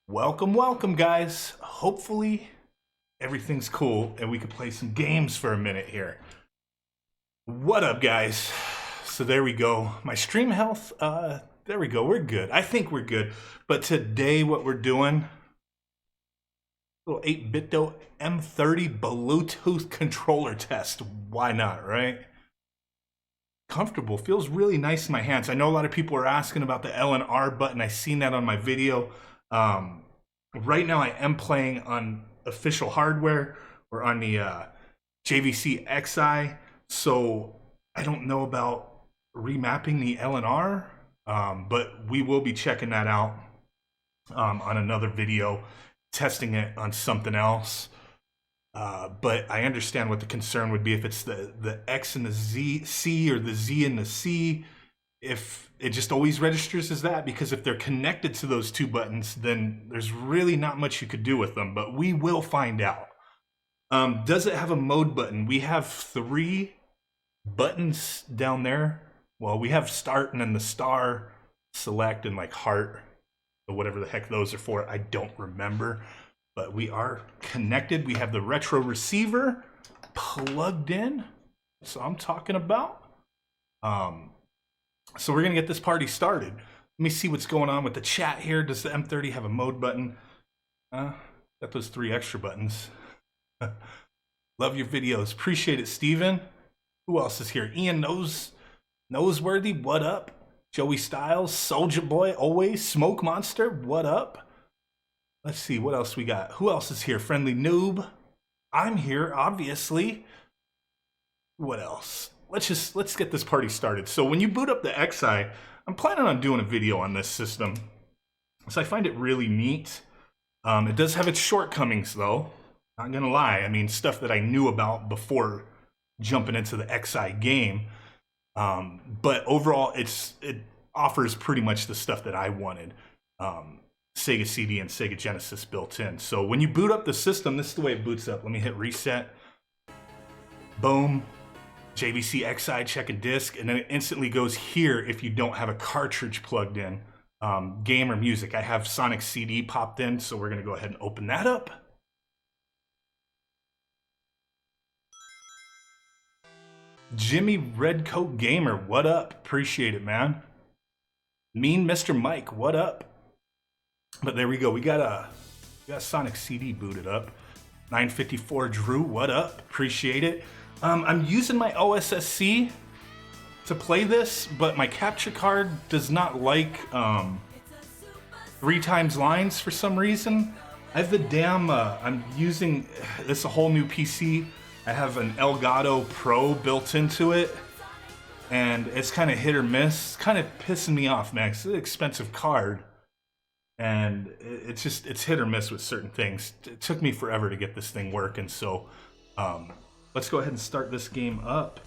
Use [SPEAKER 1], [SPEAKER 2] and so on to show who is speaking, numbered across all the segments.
[SPEAKER 1] Welcome, guys. Hopefully everything's cool and we can play some games for a minute here. What up, guys? So there we go. My stream health, there we go. We're good. I think we're good. But today what we're doing, little 8Bitdo M30 Bluetooth controller test. Why not, right? Comfortable. Feels really nice in my hands. I know a lot of people are asking about the L and R button. I seen that on my video. Right now I am playing on official hardware or on the JVC X'Eye, so I don't know about remapping the L and R, but we will be checking that out on another video, testing it on something else. But I understand what the concern would be if it's the X and the C or the Z and the C, if it just always registers as that, because if they're connected to those two buttons, then there's really not much you could do with them, but we will find out. Does it have a mode button? We have 3 buttons down there. Well, we have start and then the star, select, and like heart, or whatever the heck those are for. I don't remember, but we are connected. We have the retro receiver plugged in, so I'm talking about. So we're gonna get this party started. Let me see what's going on with the chat here. Does the M30 have a mode button? Got those 3 extra buttons. Love your videos. Appreciate it, Steven. Who else is here? Ian Noseworthy, what up? Joey Styles, Soulja Boy, always. Smoke Monster, what up? Let's see, what else we got? Who else is here? Friendly Noob. I'm here, obviously. What else? Let's get this party started. So when you boot up the X'Eye, I'm planning on doing a video on this system, so I find it really neat. It does have its shortcomings, though. Not gonna lie. I mean, stuff that I knew about before jumping into the X'Eye game. But overall, it offers pretty much the stuff that I wanted. Sega CD and Sega Genesis built in. So when you boot up the system, this is the way it boots up. Let me hit reset. Boom. JVC X'Eye, check a disc, and then it instantly goes here if you don't have a cartridge plugged in. Game or music. I have Sonic CD popped in, so we're gonna go ahead and open that up. Jimmy Redcoat Gamer, what up? Appreciate it, man. Mean Mr. Mike, what up? But there we go. We got Sonic CD booted up. 954 Drew, what up? Appreciate it. I'm using my OSSC to play this, but my capture card does not like 3 times lines for some reason. I have the damn, I'm using this a whole new PC. I have an Elgato Pro built into it, and it's kind of hit or miss. It's kind of pissing me off, man. It's an expensive card, and it's hit or miss with certain things. It took me forever to get this thing working, so let's go ahead and start this game up.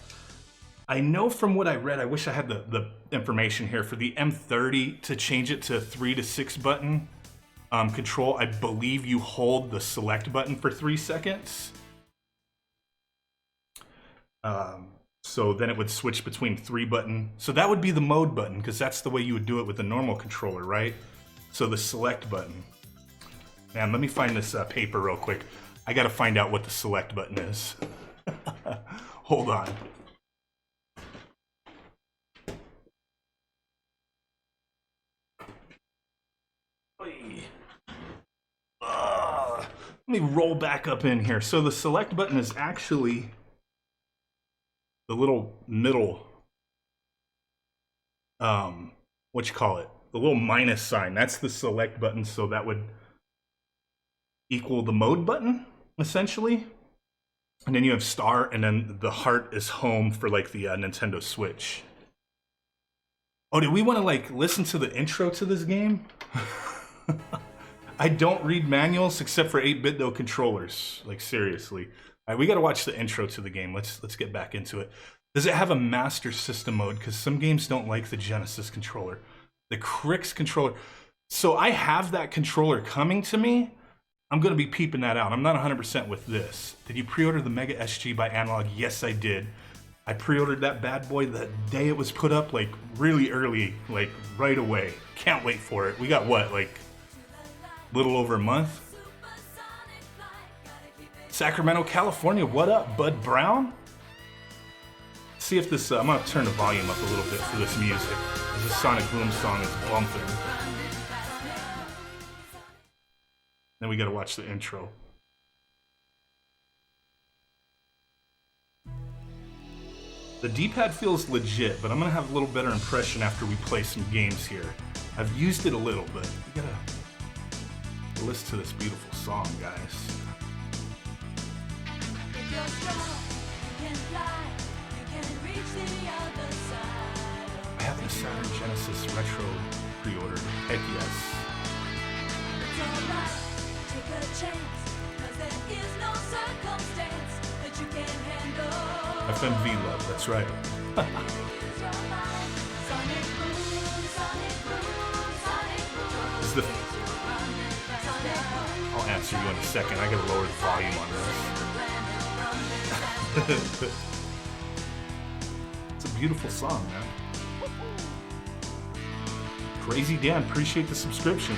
[SPEAKER 1] I know from what I read, I wish I had the information here, for the M30 to change it to 3 to 6 button control, I believe you hold the select button for 3 seconds. So then it would switch between 3 button. So that would be the mode button, because that's the way you would do it with the normal controller, right? So the select button. Man, let me find this paper real quick. I gotta find out what the select button is. Hold on. Let me roll back up in here. So the select button is actually the little middle, what you call it? The little minus sign. That's the select button, so that would equal the mode button, essentially. And then you have star, and then the heart is home for like the Nintendo Switch. Oh, do we want to like listen to the intro to this game? I don't read manuals except for 8Bitdo controllers. Like, seriously. All right, we got to watch the intro to the game. Let's get back into it. Does it have a Master System mode? Because some games don't like the Genesis controller. The Crix controller. So I have that controller coming to me. I'm going to be peeping that out. I'm not 100% with this. Did you pre-order the Mega SG by Analogue? Yes, I did. I pre-ordered that bad boy the day it was put up, like really early, like right away. Can't wait for it. We got what, like little over a month. Sacramento, California, what up, Bud Brown? See if this, I'm gonna turn the volume up a little bit for this music. This Sonic Boom song is bumping. Then we gotta watch the intro. The D-pad feels legit, but I'm gonna have a little better impression after we play some games here. I've used it a little, but we gotta listen to this beautiful song, guys. I have the Saturn Genesis Retro pre-ordered. Heck yes. FMV love, that's right. Is the... I'll answer you in a second. I gotta lower the volume on this. It's a beautiful song, man. Crazy Dan, appreciate the subscription.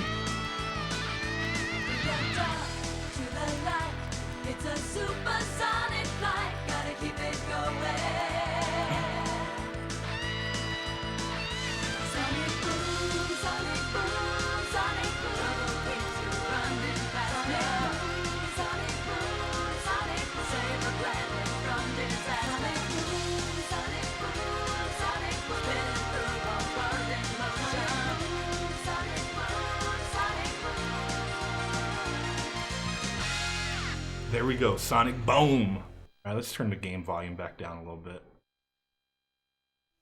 [SPEAKER 1] There we go, Sonic Boom. All right, let's turn the game volume back down a little bit.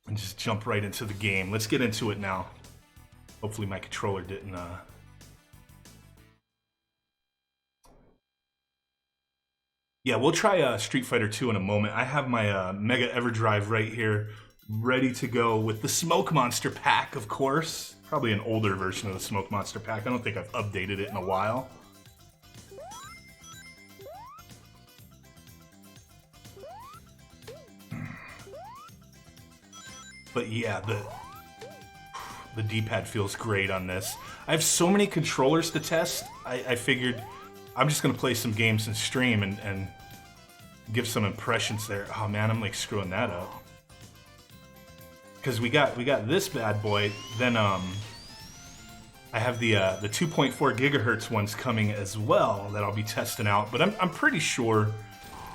[SPEAKER 1] And just jump right into the game. Let's get into it now. Hopefully my controller didn't... Yeah, we'll try Street Fighter 2 in a moment. I have my Mega Everdrive right here, ready to go with the Smoke Monster pack, of course. Probably an older version of the Smoke Monster pack. I don't think I've updated it in a while. But yeah, the D-pad feels great on this. I have so many controllers to test. I figured I'm just gonna play some games and stream and give some impressions there. Oh man, I'm like screwing that up. Because we got this bad boy. Then I have the 2.4 gigahertz ones coming as well that I'll be testing out. But I'm pretty sure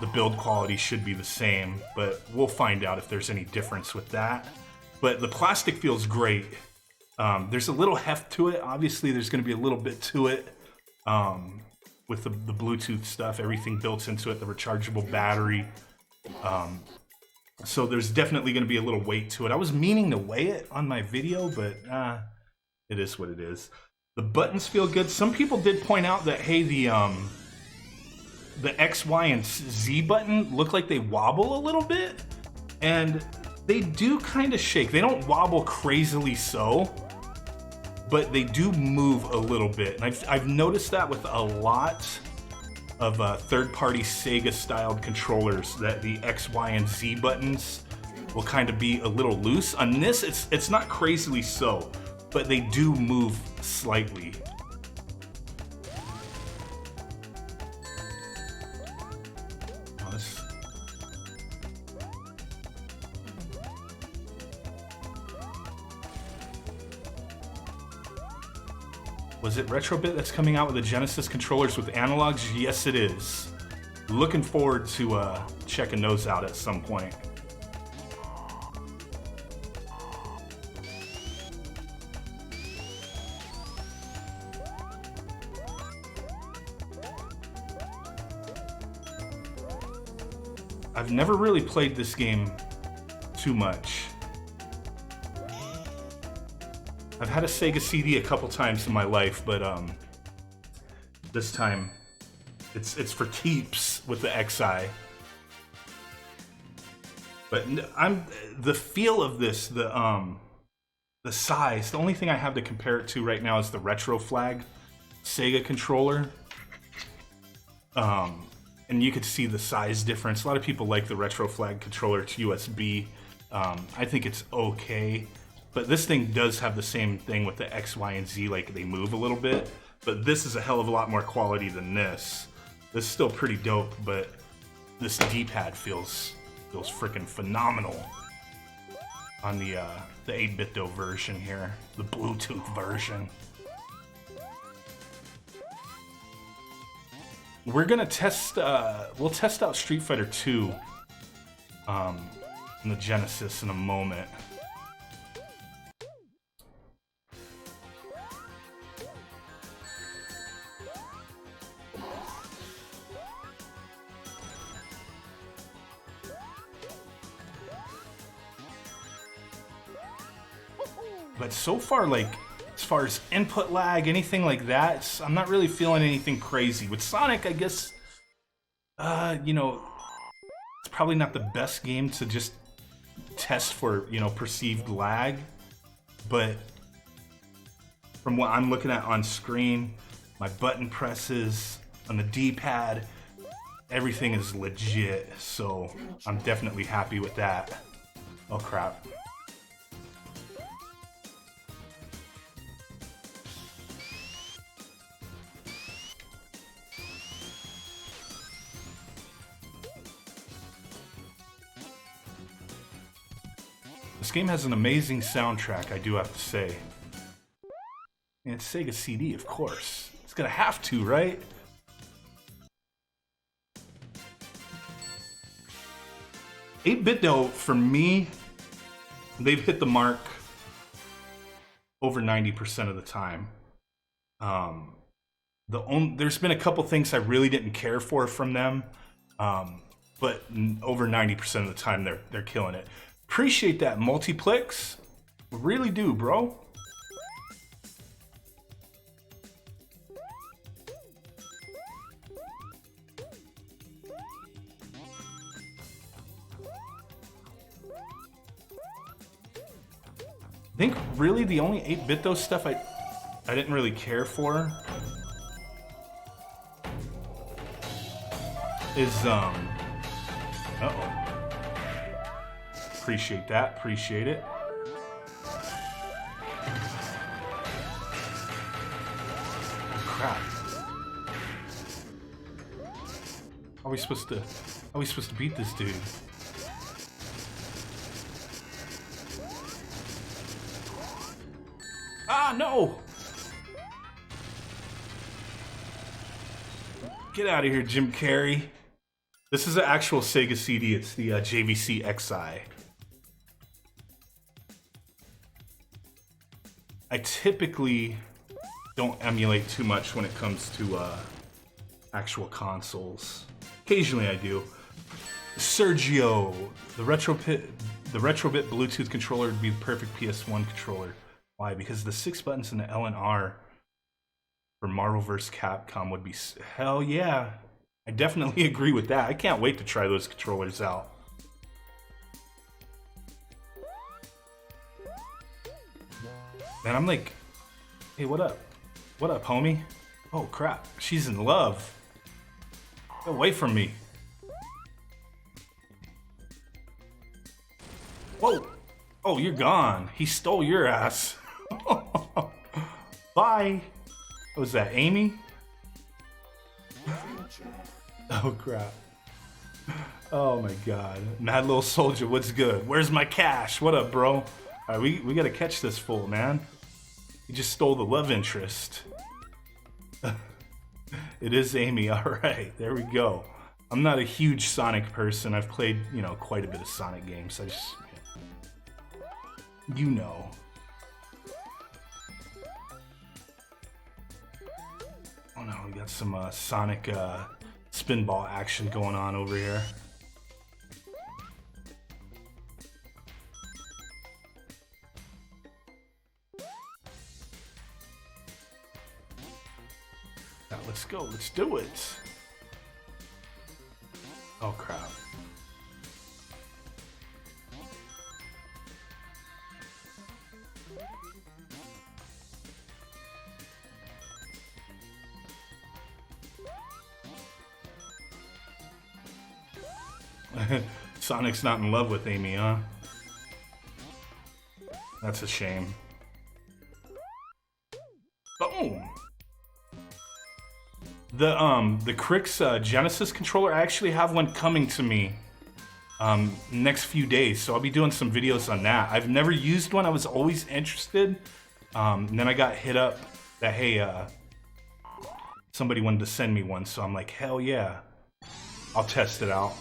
[SPEAKER 1] the build quality should be the same. But we'll find out if there's any difference with that. But the plastic feels great. There's a little heft to it. Obviously, there's going to be a little bit to it with the Bluetooth stuff, everything built into it, the rechargeable battery. So there's definitely going to be a little weight to it. I was meaning to weigh it on my video, but it is what it is. The buttons feel good. Some people did point out that, hey, the X, Y, and Z button look like they wobble a little bit. And they do kind of shake. They don't wobble crazily so, but they do move a little bit. And I've noticed that with a lot of third-party Sega-styled controllers, that the X, Y, and Z buttons will kind of be a little loose. On this, it's not crazily so, but they do move slightly. Was it Retrobit that's coming out with the Genesis controllers with analogs? Yes, it is. Looking forward to checking those out at some point. I've never really played this game too much. I've had a Sega CD a couple times in my life, but this time it's for keeps with the X'Eye. But the feel of this, the size. The only thing I have to compare it to right now is the Retro Flag Sega controller. And you could see the size difference. A lot of people like the Retro Flag controller. It's USB. I think it's okay. But this thing does have the same thing with the X, Y, and Z, like they move a little bit. but this is a hell of a lot more quality than this. This is still pretty dope, but this D-pad feels freaking phenomenal on the 8Bitdo version here, the Bluetooth version. We're gonna test. We'll test out Street Fighter 2 in the Genesis in a moment. But so far, like, as far as input lag, anything like that, I'm not really feeling anything crazy. With Sonic, I guess, you know, it's probably not the best game to just test for, you know, perceived lag. But from what I'm looking at on screen, my button presses on the D-pad, everything is legit. So I'm definitely happy with that. Oh, crap. This game has an amazing soundtrack, I do have to say. And it's Sega CD, of course. It's gonna have to, right? $8Bitdo, for me, they've hit the mark over 90% of the time. There's been a couple things I really didn't care for from them, but over 90% of the time they're killing it. Appreciate that, Multiplix. Really do, bro. I think really the only 8Bitdo stuff I didn't really care for is uh-oh. Appreciate that, appreciate it. Oh, crap. How are we supposed to beat this dude? Ah, no! Get out of here, Jim Carrey. This is an actual Sega CD. It's the JVC X'Eye. I typically don't emulate too much when it comes to actual consoles. Occasionally I do. Sergio, the Retrobit Bluetooth controller would be the perfect PS1 controller. Why? Because the 6 buttons in the L and R for Marvel vs. Capcom would be... Hell yeah. I definitely agree with that. I can't wait to try those controllers out. Man, I'm like... Hey, what up? What up, homie? Oh, crap. She's in love. Get away from me. Whoa. Oh, you're gone. He stole your ass. Bye. What was that, Amy? Oh, crap. Oh, my God. Mad little soldier, what's good? Where's my cash? What up, bro? All right, we got to catch this fool, man. He just stole the love interest. It is Amy. All right, there we go. I'm not a huge Sonic person. I've played, you know, quite a bit of Sonic games. I just... You know. Oh no, we got some Sonic spinball action going on over here. Now, let's go, let's do it. Oh crap. Sonic's not in love with Amy, huh? That's a shame. Boom! The Crix Genesis controller, I actually have one coming to me next few days, so I'll be doing some videos on that. I've never used one. I was always interested, and then I got hit up that, hey, somebody wanted to send me one, so I'm like, hell yeah, I'll test it out.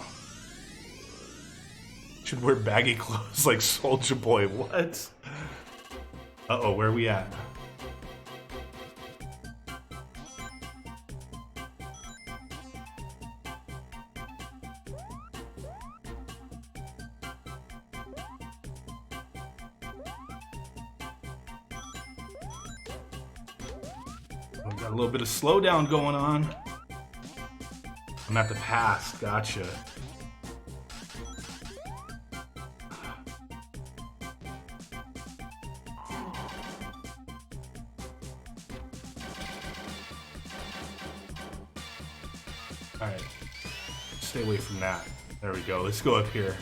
[SPEAKER 1] Should wear baggy clothes like Soulja Boy. What? Uh-oh, where are we at? We've got a little bit of slowdown going on. I'm at the pass, gotcha. Alright, stay away from that. There we go, let's go up here.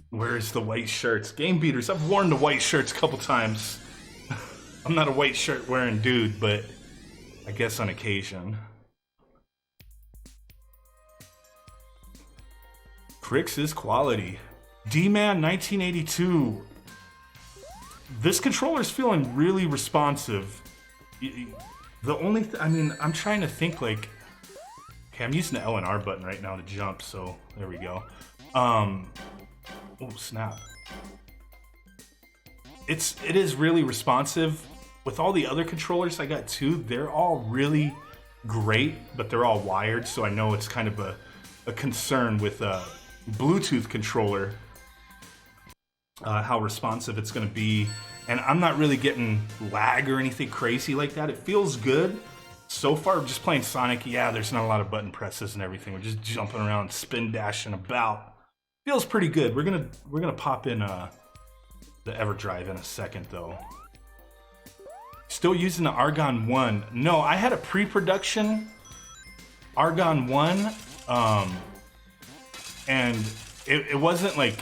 [SPEAKER 1] Where's the white shirts? Game beaters, I've worn the white shirts a couple times. I'm not a white shirt wearing dude, but I guess on occasion. Crix is quality. D-Man 1982. This controller's feeling really responsive. The only I mean, I'm trying to think like, okay, I'm using the L and R button right now to jump, so there we go. Oh snap. It is really responsive. With all the other controllers I got too, they're all really great, but they're all wired, so I know it's kind of a concern with a Bluetooth controller, how responsive it's gonna be. And I'm not really getting lag or anything crazy like that. It feels good. So far, just playing Sonic, yeah, there's not a lot of button presses and everything. We're just jumping around, spin dashing about. Feels pretty good. We're gonna pop in the Everdrive in a second though. Still using the Argon 1. No, I had a pre-production Argon 1, and it wasn't like,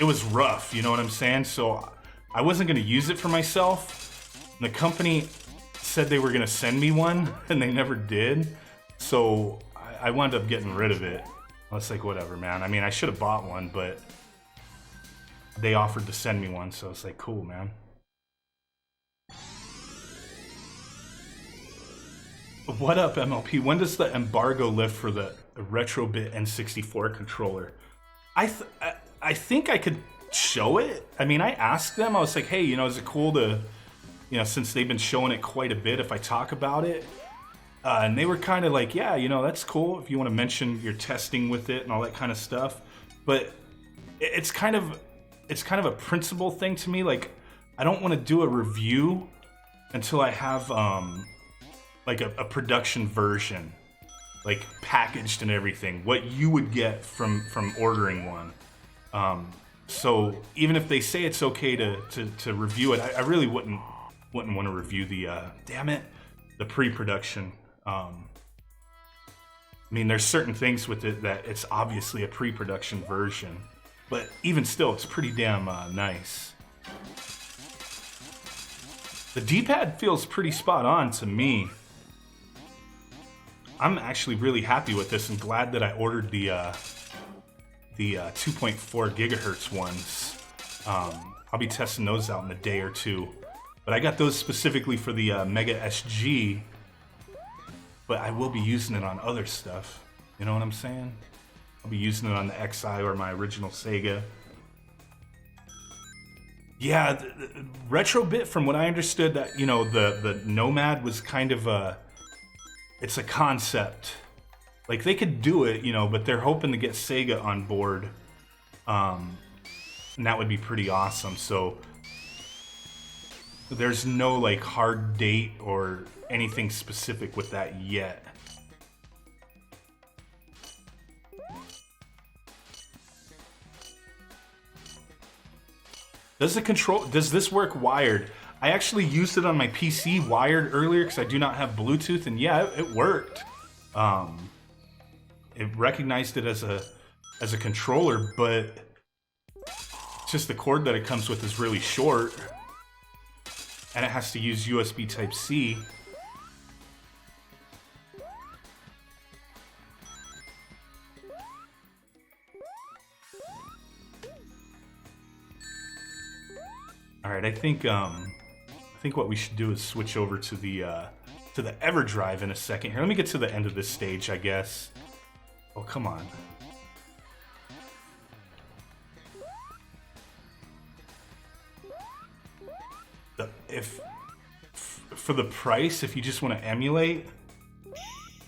[SPEAKER 1] it was rough, you know what I'm saying? So I wasn't gonna use it for myself. The company said they were gonna send me one, and they never did. So I wound up getting rid of it. I was like, whatever, man. I mean, I should have bought one, but they offered to send me one, so it's like, cool, man. What up, MLP? When does the embargo lift for the RetroBit N64 controller? I think I could show it. I mean, I asked them, I was like, hey, you know, is it cool to, you know, since they've been showing it quite a bit, if I talk about it? And they were kind of like, yeah, you know, that's cool if you want to mention your testing with it and all that kind of stuff. But it's kind of a principle thing to me. Like, I don't want to do a review until I have like a production version, like packaged and everything, what you would get from ordering one. So even if they say it's okay to review it, I really wouldn't want to review the the pre-production. I mean, there's certain things with it that it's obviously a pre-production version, but even still, it's pretty damn nice. The D-pad feels pretty spot on to me. I'm actually really happy with this and glad that I ordered the 2.4 gigahertz ones. I'll be testing those out in a day or two. But I got those specifically for the Mega SG, but I will be using it on other stuff. You know what I'm saying? I'll be using it on the X'Eye or my original Sega. Yeah, the RetroBit, from what I understood, that, you know, the Nomad was kind of it's a concept. Like, they could do it, you know, but they're hoping to get Sega on board. And that would be pretty awesome. So there's no like hard date or anything specific with that yet. Does this work wired? I actually used it on my PC wired earlier because I do not have Bluetooth, and yeah, it worked. It recognized it as a controller, but it's just the cord that it comes with is really short, and it has to use USB Type-C. All right, I think what we should do is switch over to the Everdrive in a second here. Let me get to the end of this stage, I guess. Oh, come on. For the price, if you just want to emulate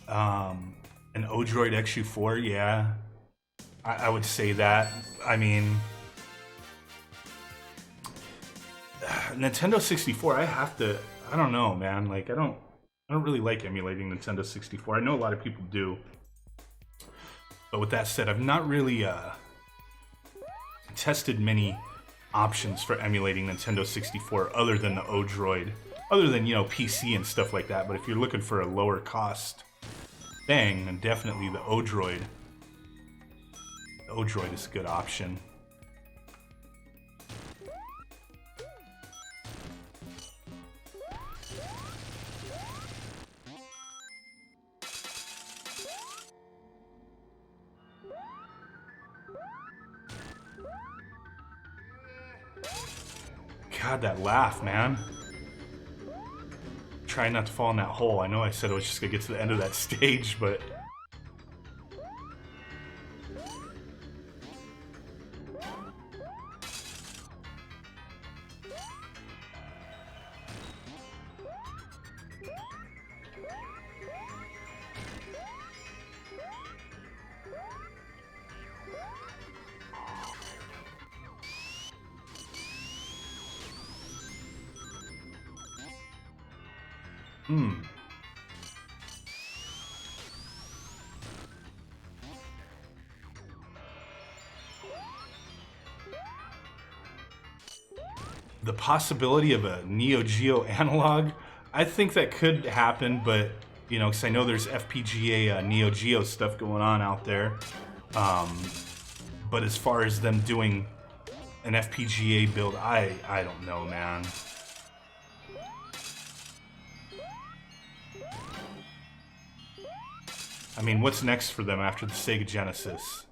[SPEAKER 1] an Odroid XU4, yeah, I would say that. I mean, Nintendo 64, I don't know, man. Like, I don't really like emulating Nintendo 64. I know a lot of people do. But with that said, I've not really tested many options for emulating Nintendo 64 other than the Odroid, other than, you know, PC and stuff like that. But if you're looking for a lower cost thing, then definitely the Odroid. The Odroid is a good option. God, that laugh, man. Trying not to fall in that hole. I know I said I was just gonna get to the end of that stage, but... The possibility of a Neo Geo analog, I think that could happen, but, you know, because I know there's FPGA Neo Geo stuff going on out there. But as far as them doing an FPGA build, I don't know, man. I mean, what's next for them after the Sega Genesis?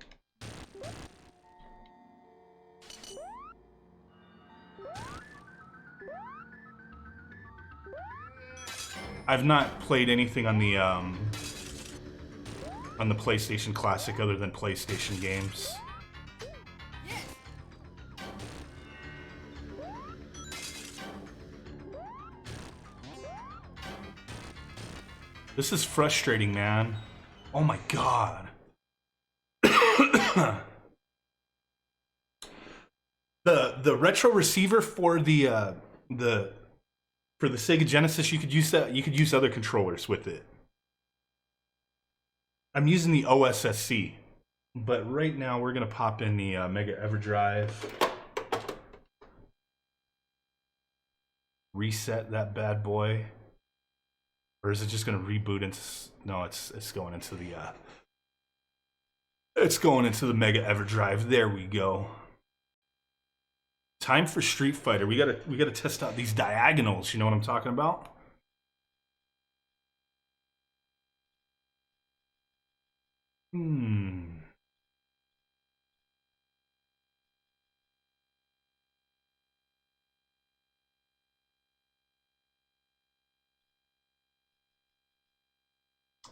[SPEAKER 1] I've not played anything on the PlayStation Classic other than PlayStation games. This is frustrating, man. Oh my god. The retro receiver for the Sega Genesis, you could use that. You could use other controllers with it. I'm using the OSSC, but right now we're gonna pop in the Mega Everdrive. Reset that bad boy, or is it just gonna reboot into? No, it's going into the Mega Everdrive. There we go. Time for Street Fighter. We gotta test out these diagonals. You know what I'm talking about?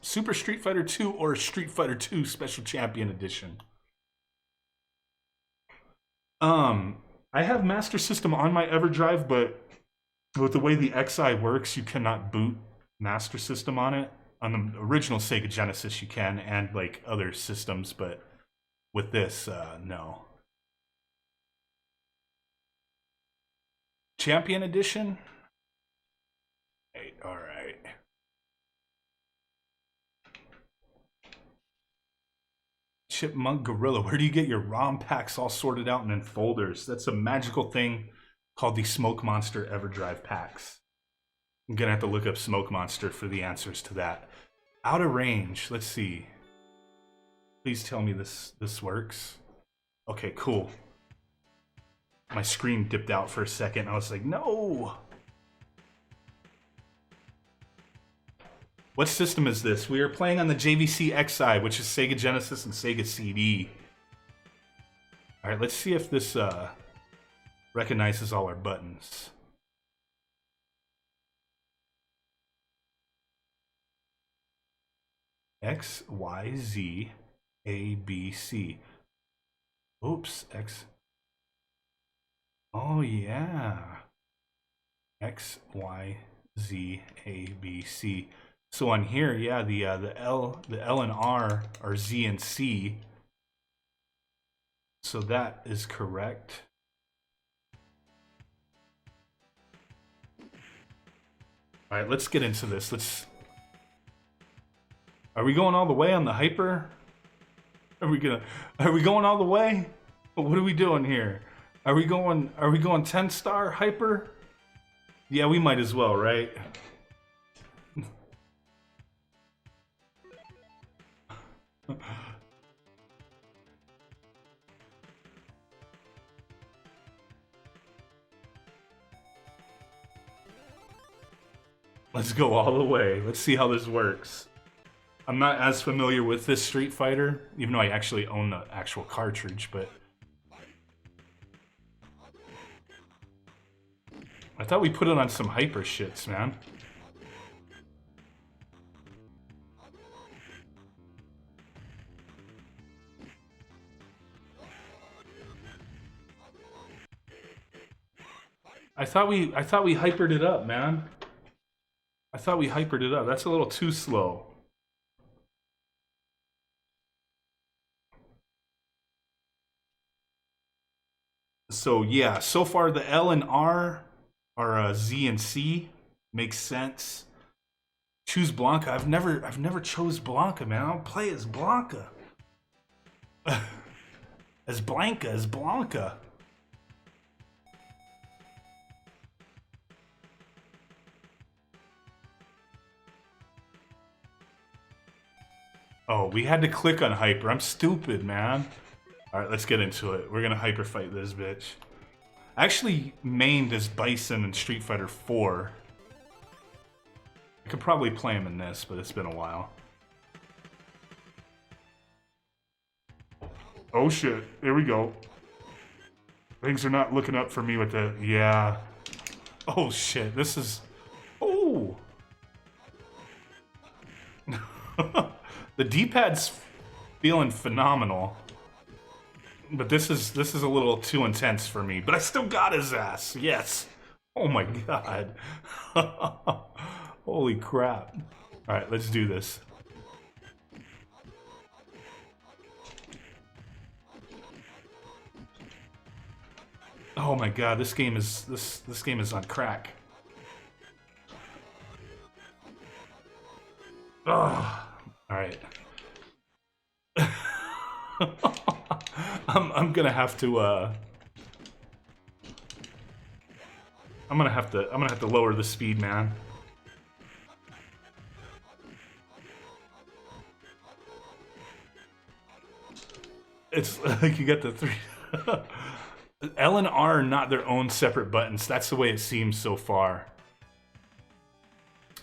[SPEAKER 1] Super Street Fighter 2 or Street Fighter 2 Special Champion Edition. I have Master System on my Everdrive, but with the way the X'Eye works, you cannot boot Master System on it. On the original Sega Genesis, you can, and like other systems, but with this, no. Champion Edition? Hey, all right. Chipmunk Gorilla, where do you get your ROM packs all sorted out and in folders? That's a magical thing called the Smoke Monster Everdrive packs. I'm gonna have to look up Smoke Monster for the answers to that. Out of range, let's see. Please tell me this works. Okay, cool. My screen dipped out for a second. I was like, no! What system is this? We are playing on the JVC X'Eye, which is Sega Genesis and Sega CD. All right, let's see if this recognizes all our buttons. X, Y, Z, A, B, C. Oops, X. Oh yeah. X, Y, Z, A, B, C. So on here, yeah, the L and R are Z and C. So that is correct. All right, let's get into this. Are we going all the way on the hyper? Are we going all the way? What are we doing here? Are we going 10-star hyper? Yeah, we might as well, right? Let's go all the way. Let's see how this works. I'm not as familiar with this Street Fighter, even though I actually own the actual cartridge, but I thought we put it on some hyper shits, man. I thought we hypered it up, man. I thought we hypered it up. That's a little too slow. So yeah, so far the L and R are Z and C. Makes sense. Choose Blanca. I've never chose Blanca, man. I don't play as Blanca. as Blanca. Oh, we had to click on hyper. I'm stupid, man. Alright, let's get into it. We're gonna hyper fight this bitch. I actually mained as Bison in Street Fighter 4. I could probably play him in this, but it's been a while. Oh shit, here we go. Things are not looking up for me with the... Yeah. Oh shit, this is... Oh! The D-pad's feeling phenomenal. But this is a little too intense for me. But I still got his ass. Yes. Oh my god. Holy crap. Alright, let's do this. Oh my god, this game is this game is on crack. Ugh. Alright. I'm gonna have to I'm gonna have to lower the speed, man. It's like you got the three L and R are not their own separate buttons. That's the way it seems so far.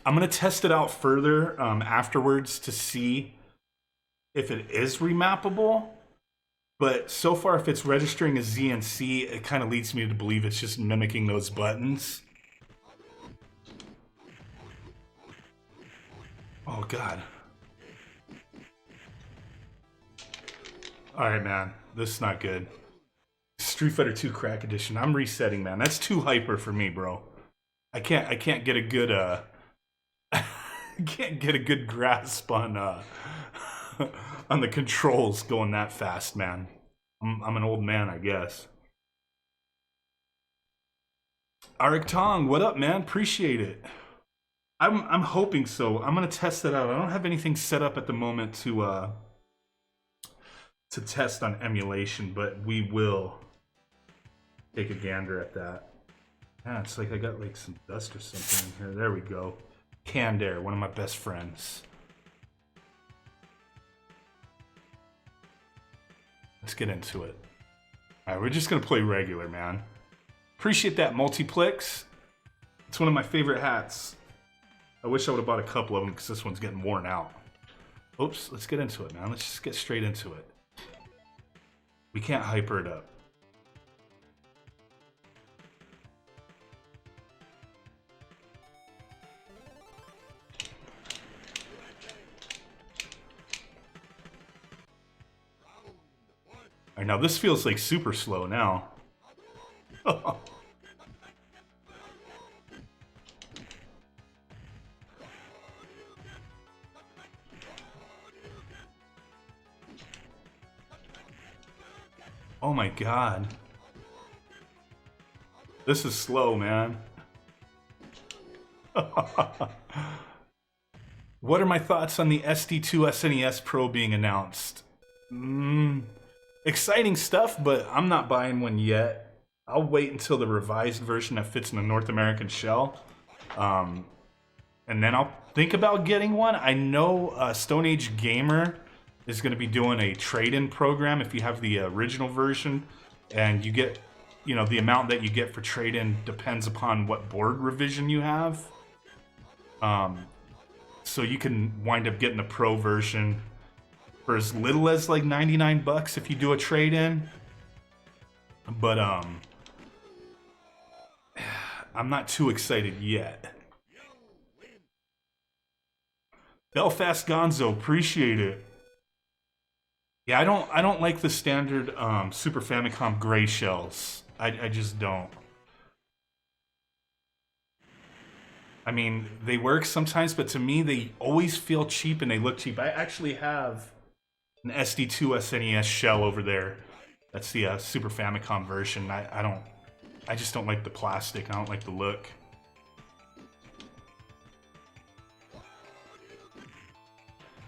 [SPEAKER 1] I'm gonna test it out further afterwards to see if it is remappable. But so far, if it's registering as Z and C, it kind of leads me to believe it's just mimicking those buttons. Oh god. Alright, man. This is not good. Street Fighter 2 Crack Edition. I'm resetting, man. That's too hyper for me, bro. I can't get a good can't get a good grasp on on the controls going that fast, man. I'm an old man, I guess. Arik Tong, what up, man? Appreciate it. I'm hoping so. I'm gonna test it out. I don't have anything set up at the moment to test on emulation, but we will take a gander at that. Yeah, it's like I got like some dust or something in here. There we go. Canned Air, one of my best friends. Let's get into it. All right, we're just gonna play regular, man. Appreciate that, Multiplex. It's one of my favorite hats. I wish I would have bought a couple of them because this one's getting worn out. Oops, let's get into it, man. Let's just get straight into it. We can't hyper it up. Alright, now this feels like super slow now. Oh my god. This is slow, man. What are my thoughts on the SD2SNES Pro being announced? Exciting stuff, but I'm not buying one yet. I'll wait until the revised version that fits in the North American shell. And then I'll think about getting one. I know Stone Age Gamer is going to be doing a trade-in program if you have the original version, and you get, you know, the amount that you get for trade-in depends upon what board revision you have. So you can wind up getting the Pro version for as little as like 99 bucks if you do a trade-in. But I'm not too excited yet. Belfast Gonzo, appreciate it. Yeah, I don't like the standard Super Famicom gray shells. I just don't. I mean, they work sometimes, but to me, they always feel cheap and they look cheap. I actually have an SD2SNES shell over there. That's the Super Famicom version. I just don't like the plastic. I don't like the look.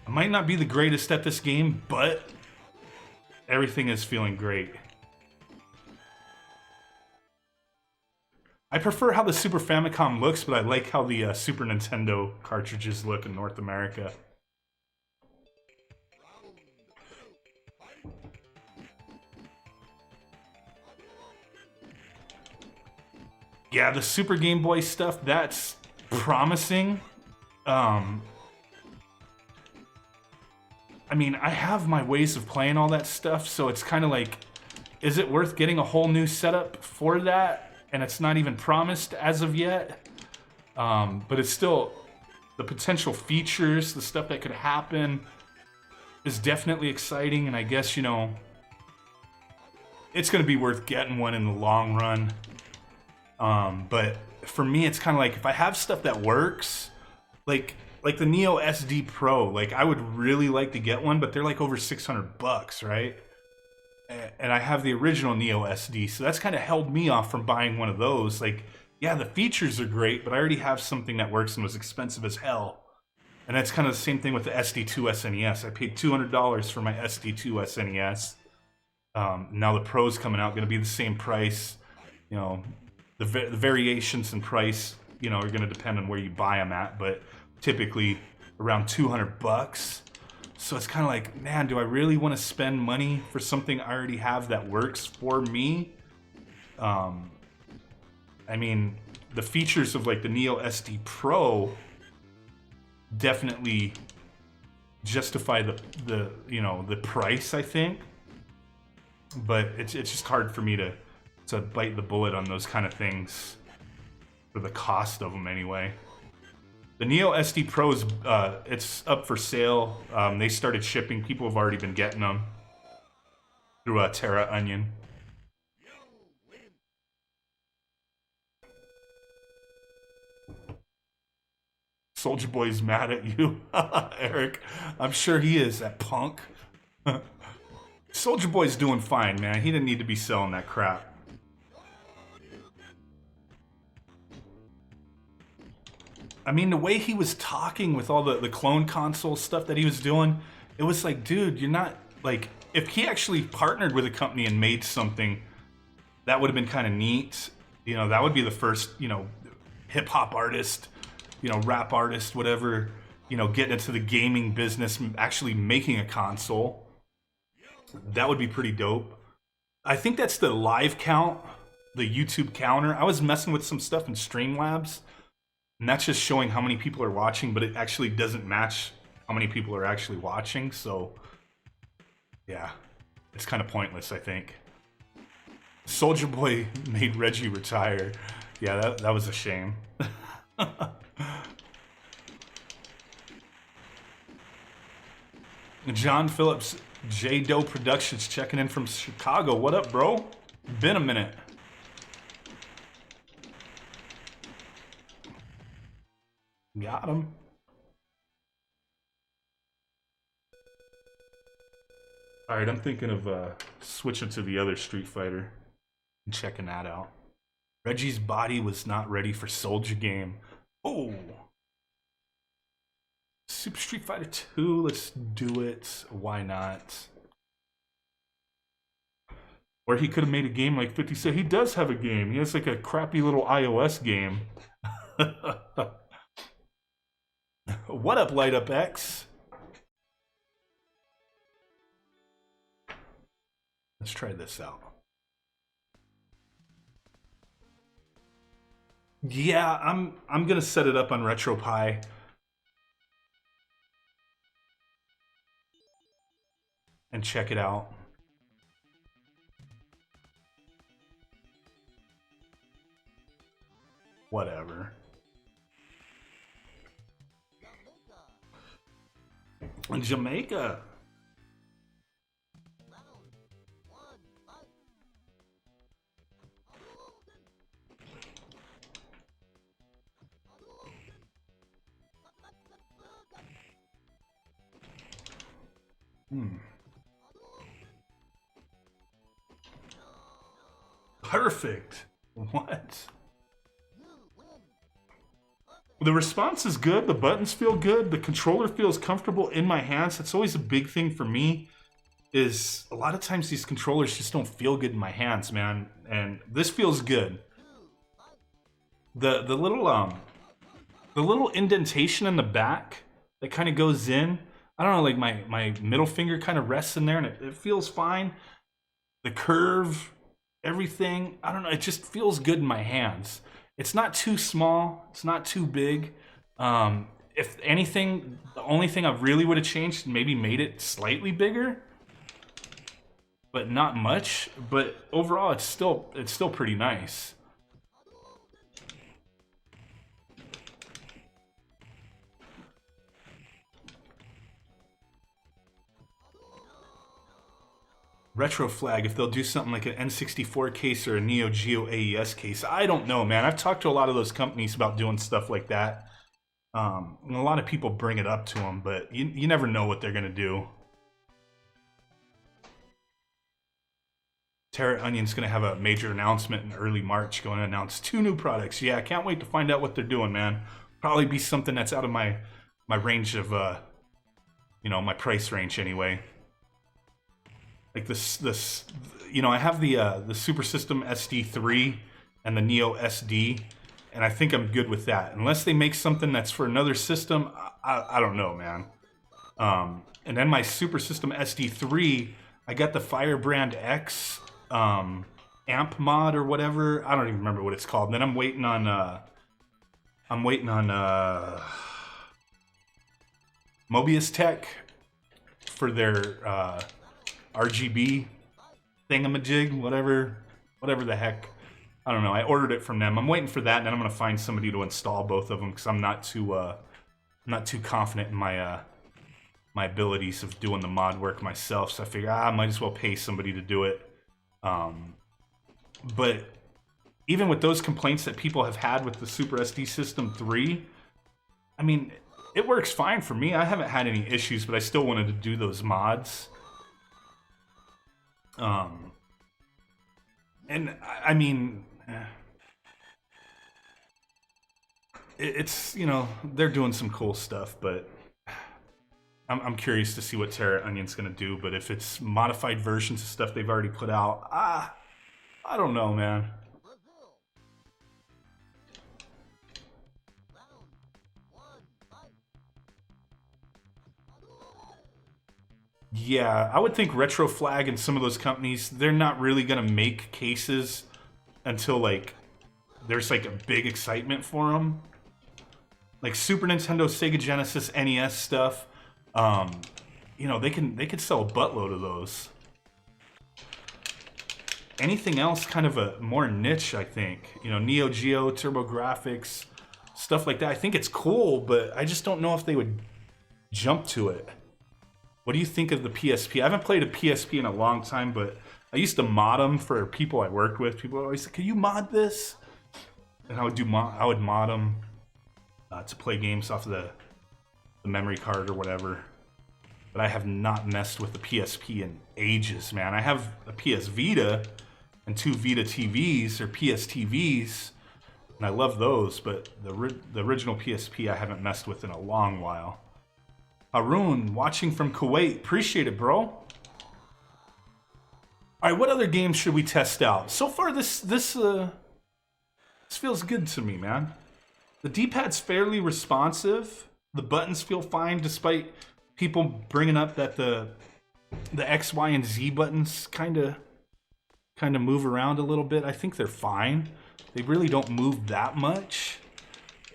[SPEAKER 1] I might not be the greatest at this game, but everything is feeling great. I prefer how the Super Famicom looks, but I like how the Super Nintendo cartridges look in North America. Yeah, the Super Game Boy stuff, that's promising. I mean, I have my ways of playing all that stuff, so it's kind of like, is it worth getting a whole new setup for that? And it's not even promised as of yet. But it's still, the potential features, the stuff that could happen is definitely exciting. And I guess, you know, it's going to be worth getting one in the long run. But for me, it's kind of like, if I have stuff that works, like the Neo SD Pro, like I would really like to get one, but they're like over 600 bucks, right? And I have the original Neo SD, so that's kind of held me off from buying one of those. Like, yeah, the features are great, but I already have something that works and was expensive as hell. And that's kind of the same thing with the SD2SNES. I paid $200 for my SD2SNES. Now the Pro's coming out, going to be the same price. You know, the variations in price, you know, are going to depend on where you buy them at, but typically around 200 bucks. So it's kind of like, man, do I really want to spend money for something I already have that works for me? I mean, the features of like the Neo SD Pro definitely justify the you know, the price, I think. But it's just hard for me to bite the bullet on those kind of things for the cost of them anyway. The Neo SD Pros, it's up for sale. They started shipping. People have already been getting them through TerraOnion. Soulja Boy's mad at you, Eric. I'm sure he is, that punk. Soulja Boy's doing fine, man. He didn't need to be selling that crap. I mean, the way he was talking with all the clone console stuff that he was doing, it was like, dude, you're not, like, if he actually partnered with a company and made something, that would have been kind of neat. You know, that would be the first, you know, hip-hop artist, you know, rap artist, whatever, you know, getting into the gaming business, actually making a console. That would be pretty dope. I think that's the live count, the YouTube counter. I was messing with some stuff in Streamlabs, and that's just showing how many people are watching, but it actually doesn't match how many people are actually watching, so yeah, it's kind of pointless, I think. Soulja Boy made Reggie retire. Yeah, that was a shame. John Phillips, J-Doe Productions checking in from Chicago. What up, bro? Been a minute. Got him. All right, I'm thinking of switching to the other Street Fighter and checking that out. Reggie's body was not ready for Soulja game. Oh. Super Street Fighter 2, let's do it. Why not? Or he could have made a game like 50 Cent. He does have a game. He has like a crappy little iOS game. What up, Light Up X? Let's try this out. Yeah, I'm gonna set it up on RetroPie. And check it out. Whatever. Jamaica. Perfect. What? The response is good. The buttons feel good. The controller feels comfortable in my hands. That's always a big thing for me. Is a lot of times these controllers just don't feel good in my hands, man. And this feels good. The little indentation in the back that kind of goes in. I don't know, like my middle finger kind of rests in there, and it feels fine. The curve, everything, I don't know, it just feels good in my hands. It's not too small, it's not too big. If anything, the only thing I really would have changed, maybe made it slightly bigger, but not much. But overall, it's still pretty nice. Retro Flag, if they'll do something like an N64 case or a Neo Geo AES case, I don't know, man. I've talked to a lot of those companies about doing stuff like that. And a lot of people bring it up to them, but you never know what they're going to do. TerraOnion's going to have a major announcement in early March, going to announce 2 new products. Yeah, I can't wait to find out what they're doing, man. Probably be something that's out of my range of, you know, my price range anyway. Like this, you know, I have the Super System SD3 and the Neo SD, and I think I'm good with that. Unless they make something that's for another system, I don't know, man. And then my Super System SD3, I got the Firebrand X amp mod or whatever. I don't even remember what it's called. And then I'm waiting on Mobius Tech for their RGB thingamajig, whatever the heck. I don't know. I ordered it from them. I'm waiting for that, and then I'm gonna find somebody to install both of them because I'm not too confident in my my abilities of doing the mod work myself. So I figure I might as well pay somebody to do it. But even with those complaints that people have had with the Super SD System 3, I mean, it works fine for me. I haven't had any issues, but I still wanted to do those mods. And I mean, it's, you know, they're doing some cool stuff, but I'm curious to see what TerraOnion's gonna do. But if it's modified versions of stuff they've already put out, I don't know, man. Yeah, I would think Retro Flag and some of those companies, they're not really gonna make cases until like there's like a big excitement for them. Like Super Nintendo, Sega Genesis, NES stuff. You know, they could sell a buttload of those. Anything else kind of a more niche, I think. You know, Neo Geo, TurboGrafx, stuff like that. I think it's cool, but I just don't know if they would jump to it. What do you think of the PSP? I haven't played a PSP in a long time, but I used to mod them for people I worked with. People always say, "Can you mod this?" And I would mod them to play games off of the memory card or whatever. But I have not messed with the PSP in ages, man. I have a PS Vita and 2 Vita TVs or PS TVs, and I love those. But the original PSP I haven't messed with in a long while. Haroon, watching from Kuwait. Appreciate it, bro. All right, what other games should we test out? So far, this feels good to me, man. The D-pad's fairly responsive. The buttons feel fine, despite people bringing up that the X, Y, and Z buttons kind of move around a little bit. I think they're fine. They really don't move that much.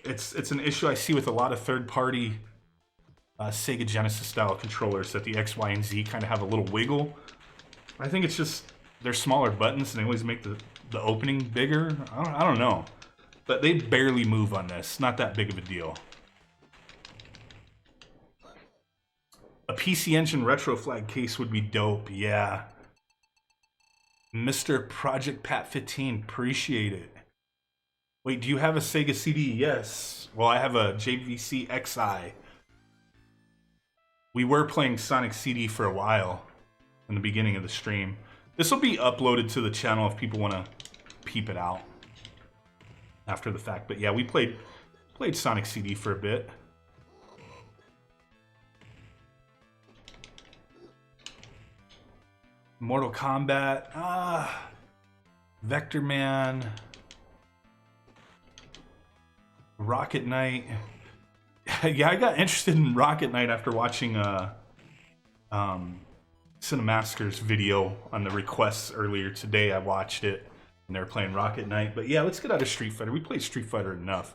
[SPEAKER 1] It's an issue I see with a lot of third-party Sega Genesis style controllers, that the X, Y, and Z kind of have a little wiggle. I think it's just they're smaller buttons and they always make the opening bigger. I don't know, but they barely move on this. Not that big of a deal. A PC Engine retro flag case would be dope. Yeah. Mr. Project Pat 15, appreciate it. Wait, do you have a Sega CD? Yes. Well, I have a JVC X'Eye. We were playing Sonic CD for a while in the beginning of the stream. This will be uploaded to the channel if people want to peep it out after the fact. But yeah, we played Sonic CD for a bit. Mortal Kombat, Vector Man, Rocket Knight. Yeah, I got interested in Rocket Knight after watching Cinemaster's video on the requests earlier today. I watched it and they were playing Rocket Knight. But yeah, let's get out of Street Fighter. We played Street Fighter enough.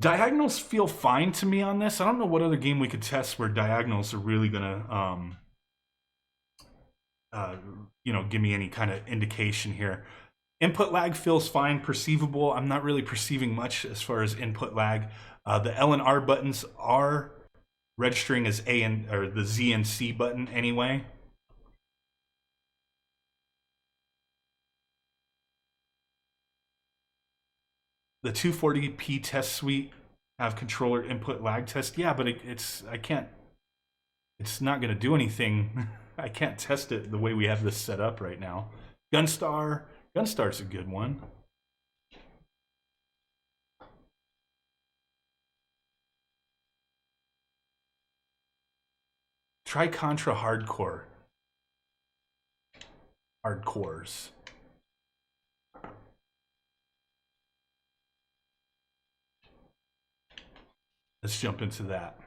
[SPEAKER 1] Diagonals feel fine to me on this. I don't know what other game we could test where diagonals are really gonna, give me any kind of indication here. Input lag feels fine, perceivable. I'm not really perceiving much as far as input lag. The L and R buttons are registering as or the Z and C button anyway. The 240p test suite have controller input lag test. Yeah, but it's not gonna do anything. I can't test it the way we have this set up right now. Gunstar's a good one. Try Contra Hardcore. Hardcores. Let's jump into that.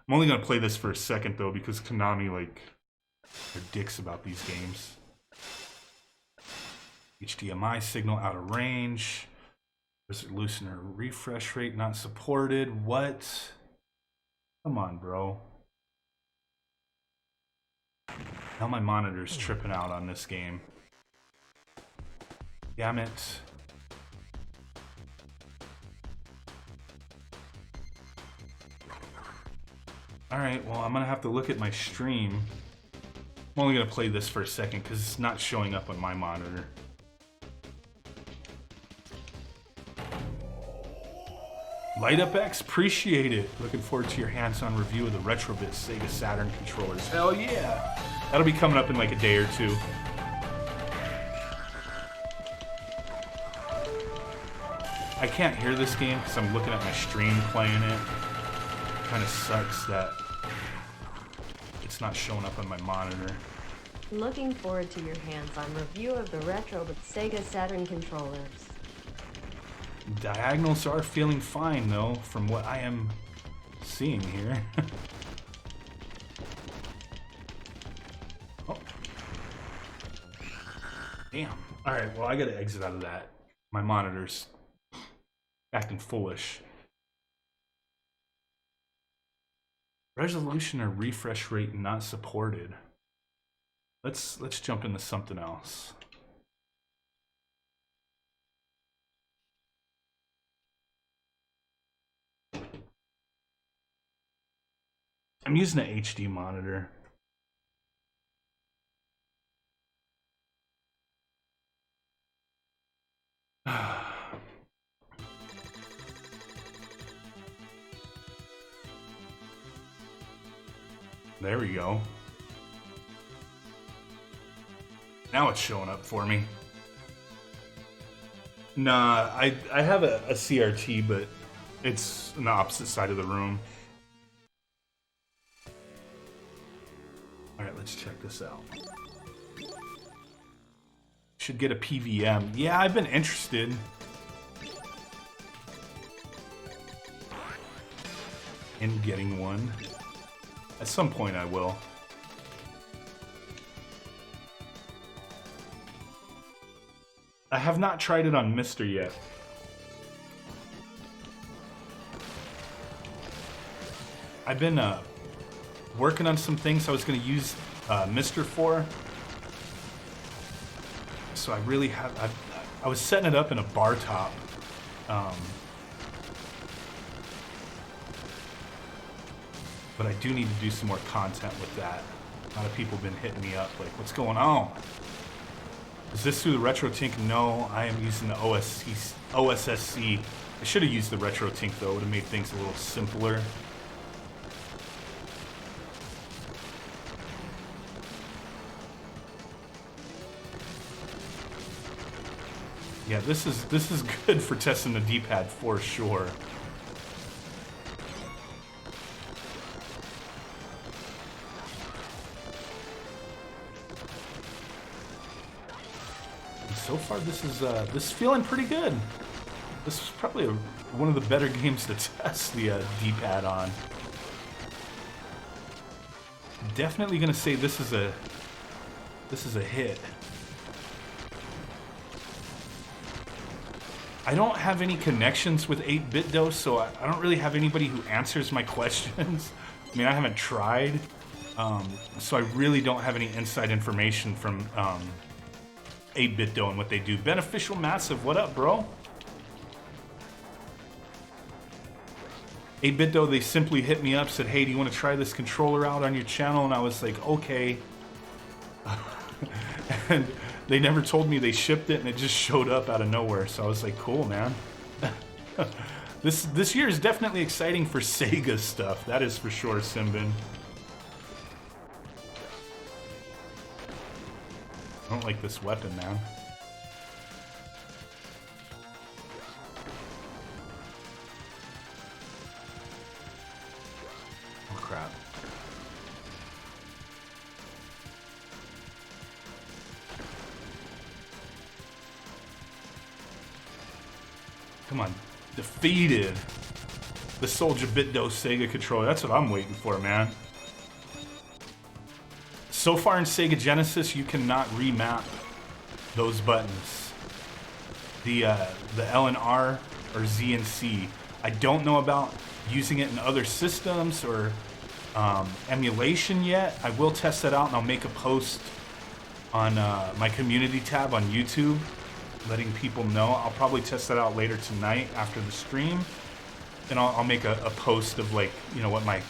[SPEAKER 1] I'm only gonna play this for a second though, because Konami, like, they're dicks about these games. HDMI signal out of range. Resolution or refresh rate not supported. What? Come on, bro. Now my monitor's tripping out on this game. Damn it. Alright, well, I'm gonna have to look at my stream. I'm only gonna play this for a second because it's not showing up on my monitor. Light Up X, appreciate it. Looking forward to your hands-on review of the Retrobit Sega Saturn controllers. Hell yeah! That'll be coming up in like a day or two. I can't hear this game because I'm looking at my stream playing it. Kind of sucks that it's not showing up on my monitor.
[SPEAKER 2] Looking forward to your hands-on review of the Retrobit Sega Saturn controllers.
[SPEAKER 1] Diagonals are feeling fine though, from what I am seeing here. Oh. Damn. Alright, well I gotta exit out of that. My monitor's acting foolish. Resolution or refresh rate not supported. Let's jump into something else. I'm using an HD monitor. There we go. Now it's showing up for me. Nah, I have a CRT, but it's on the opposite side of the room. Alright, let's check this out. Should get a PVM. Yeah, I've been interested. In getting one. At some point I will. I have not tried it on Mr. yet. I've been working on some things I was going to use Mr. for. So I really have... I was setting it up in a bar top. But I do need to do some more content with that. A lot of people have been hitting me up like, what's going on? Is this through the RetroTink? No, I am using the OSSC. I should have used the RetroTink though, it would have made things a little simpler. Yeah, this is good for testing the D-pad for sure. So far, this is feeling pretty good. This is probably one of the better games to test the D-pad on. Definitely gonna say this is a hit. I don't have any connections with 8Bitdo, so I don't really have anybody who answers my questions. I mean, I haven't tried, so I really don't have any inside information from 8Bitdo and what they do. Beneficial Massive, what up, bro? 8Bitdo, they simply hit me up, said, hey, do you want to try this controller out on your channel? And I was like, okay. And they never told me they shipped it, and it just showed up out of nowhere. So I was like, cool, man. This year is definitely exciting for Sega stuff. That is for sure, Simbin. I don't like this weapon, man. Oh, crap. Come on. Defeated. The Soulja Boy Sega controller. That's what I'm waiting for, man. So far in Sega Genesis, you cannot remap those buttons. The L and R or Z and C. I don't know about using it in other systems or emulation yet. I will test that out, and I'll make a post on my community tab on YouTube, letting people know. I'll probably test that out later tonight after the stream, and I'll make a post of, like, you know, what my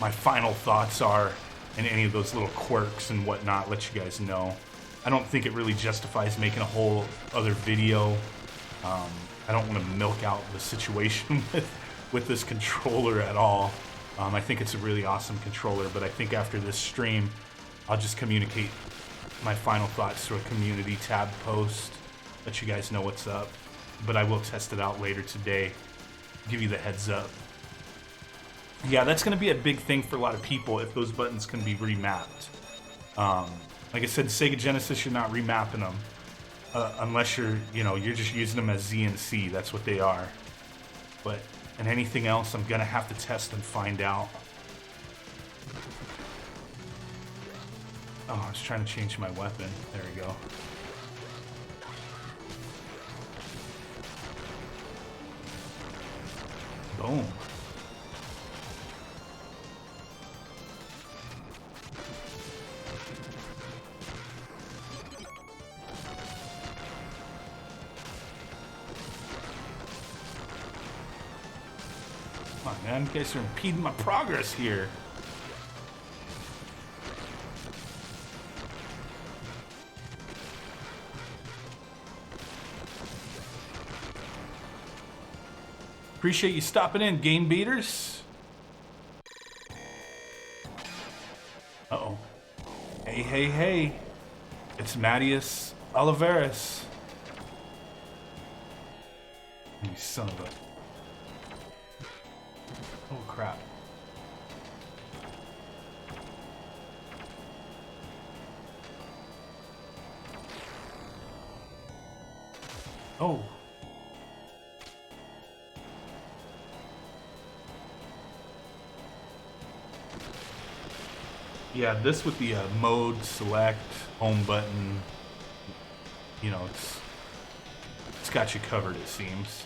[SPEAKER 1] final thoughts are and any of those little quirks and whatnot, let you guys know. I don't think it really justifies making a whole other video. I don't want to milk out the situation with this controller at all. I think it's a really awesome controller, but I think after this stream, I'll just communicate my final thoughts through a community tab post, let you guys know what's up. But I will test it out later today, give you the heads up. Yeah, that's going to be a big thing for a lot of people if those buttons can be remapped. Like I said, Sega Genesis, you're not remapping them unless you're just using them as Z and C. That's what they are. But and anything else, I'm going to have to test and find out. Oh, I was trying to change my weapon. There we go. Boom. man. You guys are impeding my progress here. Appreciate you stopping in, Game Beaters. Uh-oh. Hey, hey, hey. It's Mattias Oliveras. You son of a... Oh, crap. Oh. Yeah, this with the mode, select, home button, you know, it's got you covered, it seems.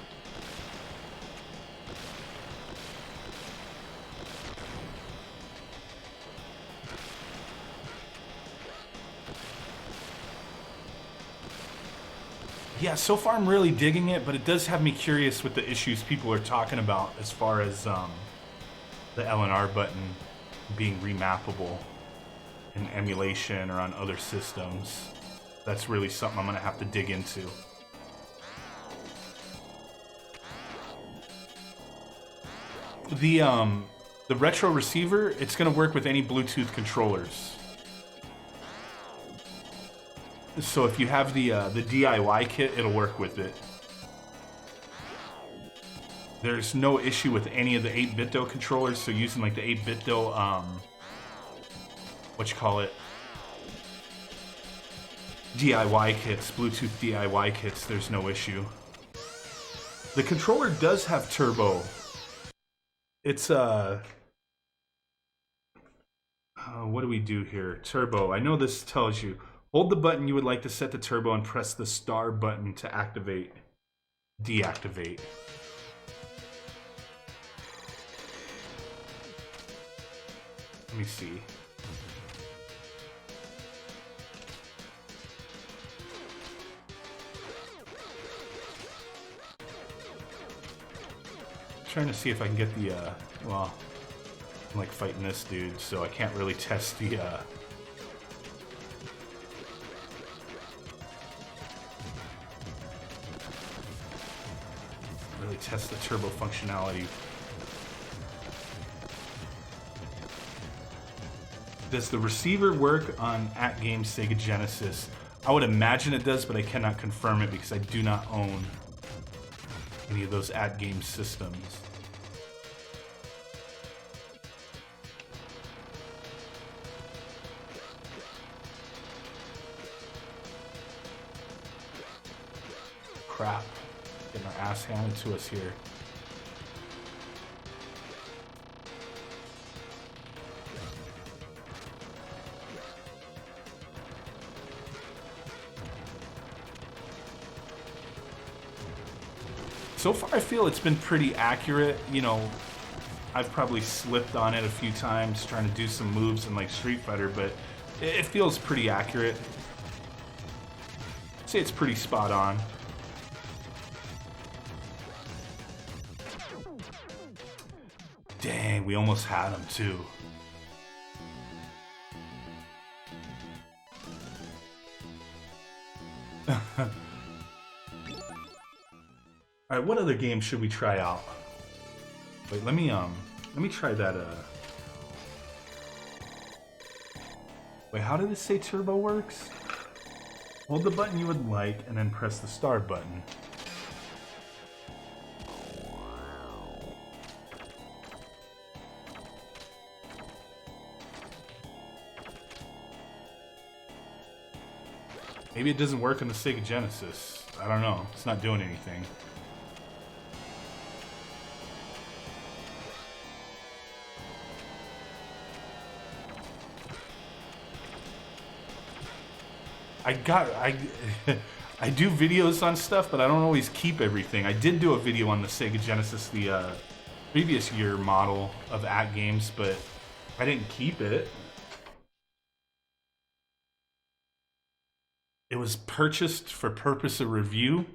[SPEAKER 1] Yeah, so far I'm really digging it, but it does have me curious with the issues people are talking about as far as the L and R button being remappable in emulation or on other systems. That's really something I'm gonna have to dig into. The retro receiver, it's gonna work with any Bluetooth controllers. So if you have the DIY kit, it'll work with it. There's no issue with any of the 8Bitdo controllers, so using like the 8Bitdo, DIY kits, Bluetooth DIY kits, there's no issue. The controller does have turbo. It's, what do we do here? Turbo, I know this tells you. Hold the button you would like to set the turbo and press the star button to activate, deactivate. Let me see. Trying to see if I can get the, well, I'm like fighting this dude, so I can't really test the, really test the turbo functionality. Does the receiver work on at-game Sega Genesis? I would imagine it does, but I cannot confirm it because I do not own any of those at-game systems. Crap. Getting our ass handed to us here. So far, I feel it's been pretty accurate. You know, I've probably slipped on it a few times trying to do some moves in like Street Fighter, but it feels pretty accurate. I'd say it's pretty spot on. Dang, we almost had him too. All right, what other game should we try out? Wait, let me try that. Wait, how did it say turbo works? Hold the button you would like, and then press the star button. Maybe it doesn't work on the Sega Genesis. I don't know. It's not doing anything. I do videos on stuff, but I don't always keep everything. I did do a video on the Sega Genesis, the previous year model of at games, but I didn't keep it. It was purchased for purpose of review,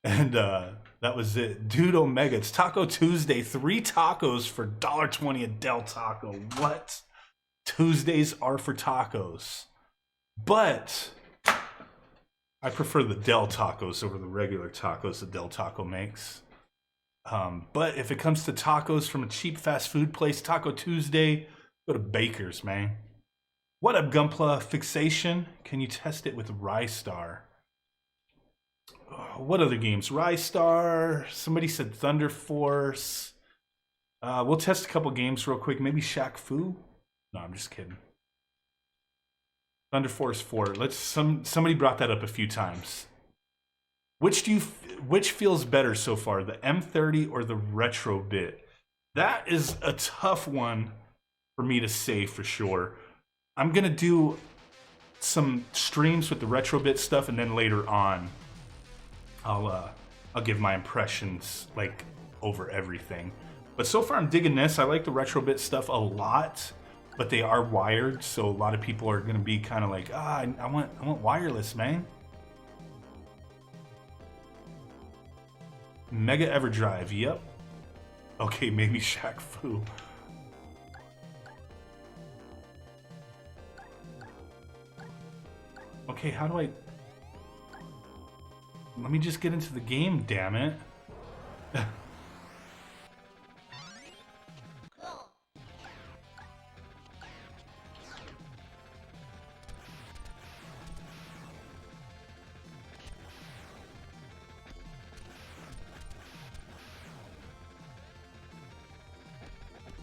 [SPEAKER 1] and That was it. Dude Omega. It's Taco Tuesday. 3 tacos for $1.20 a Del Taco. What? Tuesdays are for tacos. But I prefer the Del Tacos over the regular tacos that Del Taco makes. But if it comes to tacos from a cheap fast food place, Taco Tuesday, go to Baker's, man. What up, Gunpla Fixation? Can you test it with Rystar? What other games? Rystar. Somebody said Thunder Force. We'll test a couple games real quick. Maybe Shaq Fu? No, I'm just kidding. Thunder Force 4. Somebody brought that up a few times. Which feels better so far, the M30 or the Retro Bit? That is a tough one for me to say for sure. I'm gonna do some streams with the Retro Bit stuff, and then later on, I'll give my impressions like over everything. But so far, I'm digging this. I like the Retro Bit stuff a lot, but they are wired, so a lot of people are gonna be kind of like, I want wireless, man. Mega Everdrive, yep. Okay, maybe Shaq Fu. Okay, how do I... Let me just get into the game, damn it.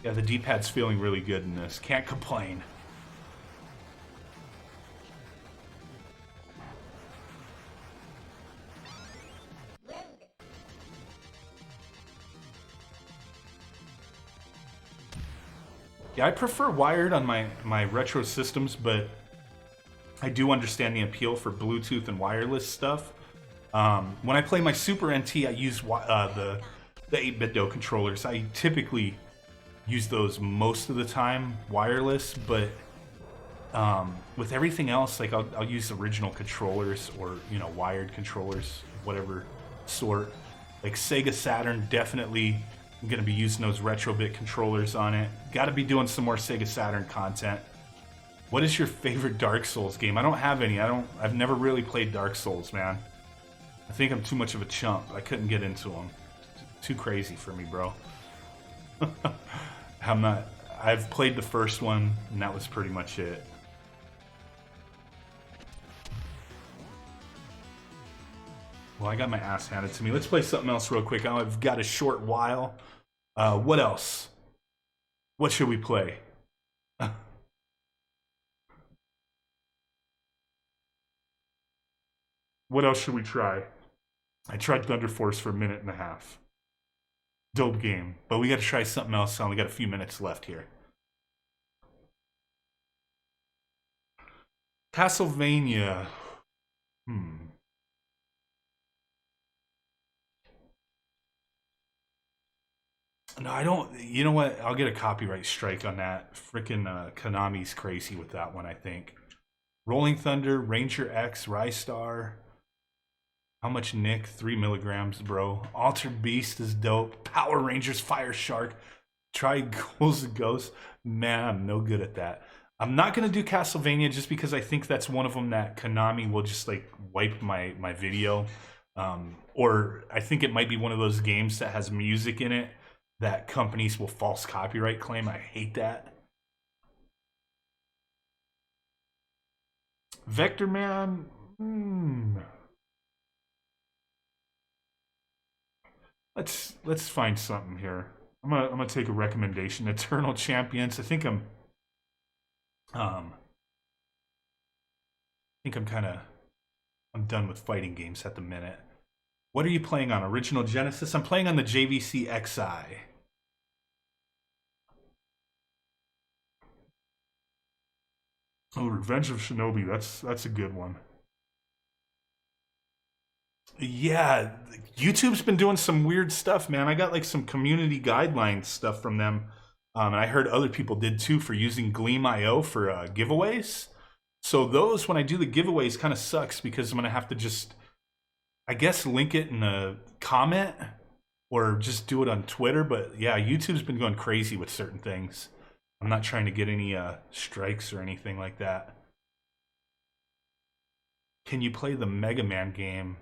[SPEAKER 1] Yeah, the D-pad's feeling really good in this. Can't complain. Yeah, I prefer wired on my retro systems, but I do understand the appeal for Bluetooth and wireless stuff. When I play my Super NT, I use the 8Bitdo controllers. I typically use those most of the time, wireless, but with everything else, like I'll use original controllers or, you know, wired controllers, whatever sort. Like Sega Saturn, definitely I'm gonna be using those Retrobit controllers on it. Gotta be doing some more Sega Saturn content. What is your favorite Dark Souls game? I don't have any. I've never really played Dark Souls, man. I think I'm too much of a chump. I couldn't get into them. Too crazy for me, bro. I've played the first one, and that was pretty much it. Well, I got my ass handed to me. Let's play something else real quick. I've got a short while. What else? What should we play? What else should we try? I tried Thunder Force for a minute and a half. Dope game, but we got to try something else. I only got a few minutes left here. Castlevania. No, I don't. You know what? I'll get a copyright strike on that. Frickin' Konami's crazy with that one, I think. Rolling Thunder, Ranger X, Rystar. How much Nick? 3 milligrams, bro. Altered Beast is dope. Power Rangers, Fire Shark. Try Ghouls and Ghosts. Man, I'm no good at that. I'm not going to do Castlevania just because I think that's one of them that Konami will just like wipe my video. Or I think it might be one of those games that has music in it that companies will false copyright claim. I hate that. Vector Man. Let's find something here. I'm gonna take a recommendation. Eternal Champions. I think I'm done with fighting games at the minute. What are you playing on? Original Genesis? I'm playing on the JVC X'Eye. Oh, Revenge of Shinobi. That's a good one. Yeah, YouTube's been doing some weird stuff, man. I got like some community guidelines stuff from them. And I heard other people did too for using Gleam.io for giveaways. So those, when I do the giveaways, kind of sucks because I'm going to have to just, I guess, link it in a comment or just do it on Twitter. But yeah, YouTube's been going crazy with certain things. I'm not trying to get any strikes or anything like that. Can you play the Mega Man game?